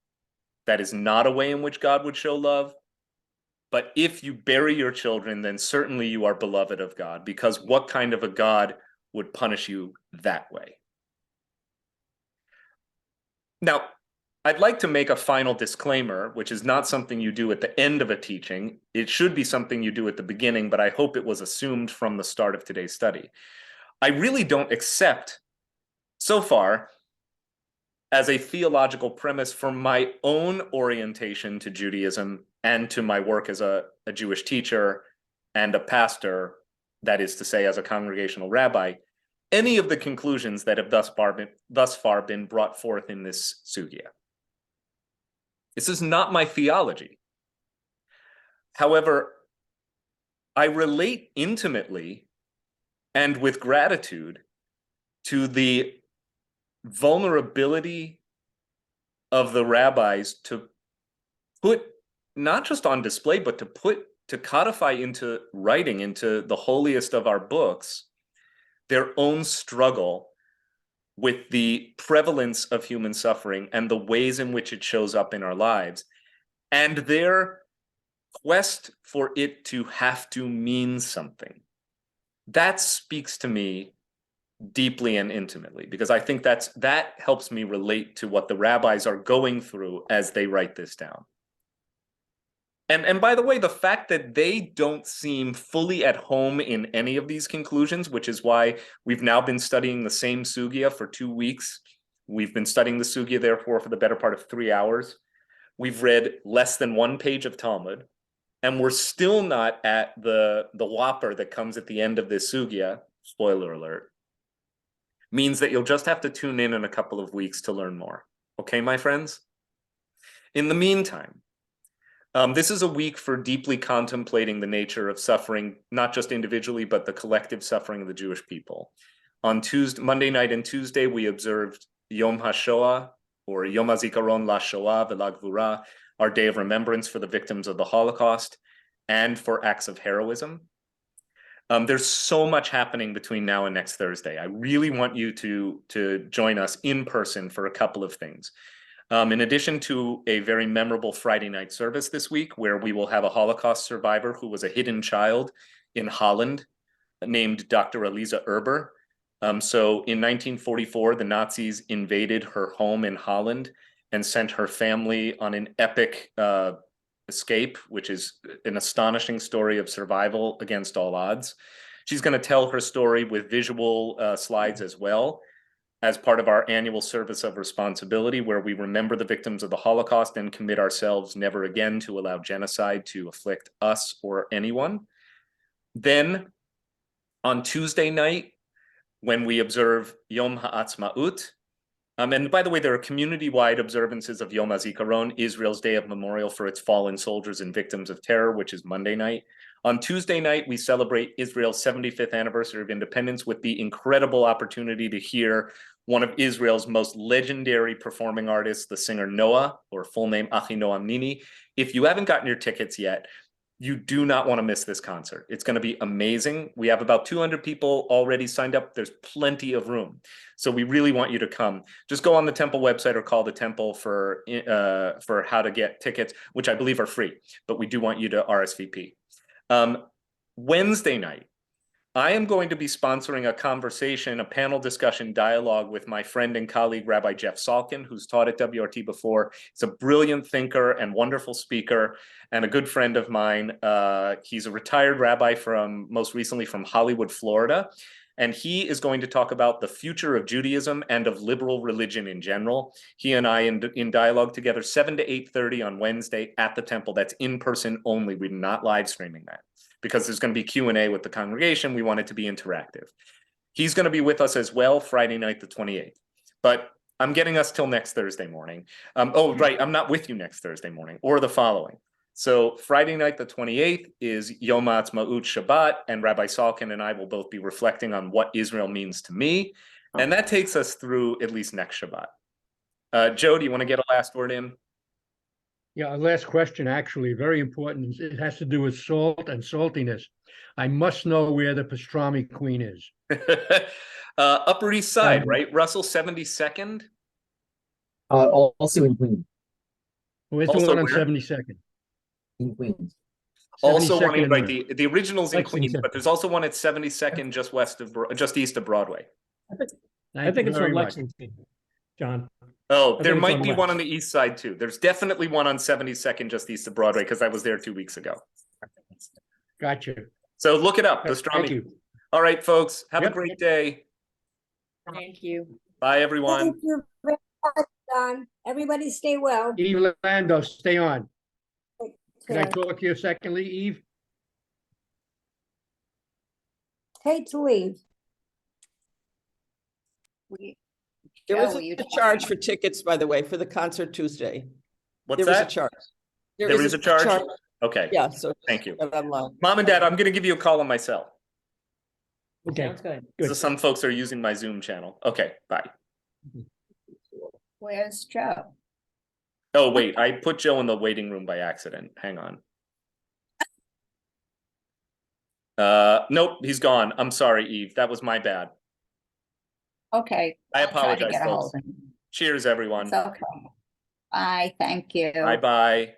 that is not a way in which God would show love. But if you bury your children, then certainly you are beloved of God, because what kind of a God would punish you that way? Now, I'd like to make a final disclaimer, which is not something you do at the end of a teaching. It should be something you do at the beginning, but I hope it was assumed from the start of today's study. I really don't accept, so far, as a theological premise for my own orientation to Judaism and to my work as a Jewish teacher and a pastor, that is to say, as a congregational rabbi, any of the conclusions that have thus far been brought forth in this sugya. This is not my theology. However, I relate intimately and with gratitude to the vulnerability of the rabbis to put, not just on display, but to codify into writing, into the holiest of our books, their own struggle with the prevalence of human suffering and the ways in which it shows up in our lives, and their quest for it to have to mean something. That speaks to me deeply and intimately, because I think that helps me relate to what the rabbis are going through as they write this down. And by the way, the fact that they don't seem fully at home in any of these conclusions, which is why we've now been studying the same sugya for 2 weeks. We've been studying the sugya, therefore, for the better part of 3 hours. We've read less than 1 page of Talmud, and we're still not at the whopper that comes at the end of this sugya, spoiler alert, means that you'll just have to tune in a couple of weeks to learn more. Okay, my friends? In the meantime, this is a week for deeply contemplating the nature of suffering, not just individually, but the collective suffering of the Jewish people. On Monday night and Tuesday, we observed Yom HaShoah, or Yom HaZikaron LaShoah V'Lagvura, our day of remembrance for the victims of the Holocaust and for acts of heroism. There's so much happening between now and next Thursday. I really want you to join us in person for a couple of things. In addition to a very memorable Friday night service this week, where we will have a Holocaust survivor who was a hidden child in Holland named Dr. Eliza Erber. So in 1944, the Nazis invaded her home in Holland and sent her family on an epic escape, which is an astonishing story of survival against all odds. She's going to tell her story with visual slides as well, as part of our annual service of responsibility, where we remember the victims of the Holocaust and commit ourselves never again to allow genocide to afflict us or anyone. Then on Tuesday night, when we observe Yom HaAtzmaut, and by the way, there are community-wide observances of Yom HaZikaron, Israel's Day of Memorial for its fallen soldiers and victims of terror, which is Monday night. On Tuesday night, we celebrate Israel's 75th anniversary of independence with the incredible opportunity to hear one of Israel's most legendary performing artists, the singer Noah, or full name Achinoam Nini. If you haven't gotten your tickets yet, you do not want to miss this concert. It's going to be amazing. We have about 200 people already signed up. There's plenty of room. So we really want you to come. Just go on the temple website or call the temple for how to get tickets, which I believe are free, but we do want you to RSVP. Wednesday night, I am going to be sponsoring a conversation, a panel discussion dialogue with my friend and colleague, Rabbi Jeff Salkin, who's taught at WRT before. He's a brilliant thinker and wonderful speaker and a good friend of mine. He's a retired rabbi most recently from Hollywood, Florida. And he is going to talk about the future of Judaism and of liberal religion in general. He and I in dialogue together, 7 to 8:30 on Wednesday at the temple. That's in person only. We're not live streaming that, because there's going to be Q&A with the congregation. We want it to be interactive. He's going to be with us as well Friday night, the 28th. But I'm getting us till next Thursday morning. Oh, right, I'm not with you next Thursday morning or the following. So Friday night, the 28th is Yom HaAtzmaut Shabbat, and Rabbi Salkin and I will both be reflecting on what Israel means to me. And that takes us through at least next Shabbat. Joe, do you want to get a last word in? Yeah, last question, actually, very important. It has to do with salt and saltiness. I must know where the pastrami queen is. Upper East Side, right? Russell 72nd? Also in Queens. Where's the Also one on where? 72nd? In Queens. Also 72nd one, and right, North. the original's in Queens, Lexington. but there's also one at 72nd just east of Broadway. I Thank think you it's very on much. Lexington, John. Oh, I there think it's might on be one Lex. on the east side too. There's definitely one on 72nd just east of Broadway because I was there 2 weeks ago. Gotcha. So look it up, Thank pastrami. you. All right, folks, have a Yep. great day. Thank you. Bye, everyone. Thank you very much, Don. Everybody stay well. Eve Lando, stay on. Can I Care. talk to you secondly, Eve? Hate to leave. There is a charge for tickets, by the way, for the concert Tuesday. What's There is a that? charge. There is a charge? Okay. Yeah, so. Thank you. get online. Mom and Dad, I'm going to give you a call on my cell. Okay, Sounds good. So good. some folks are using my Zoom channel. Okay, bye. Where's Joe? Oh, wait, I put Joe in the waiting room by accident. Hang on. Nope, he's gone. I'm sorry, Eve. That was my bad. Okay. I I'll try to apologize, get a folks. hold of him. Cheers, everyone. It's okay. Bye, thank you. Bye-bye.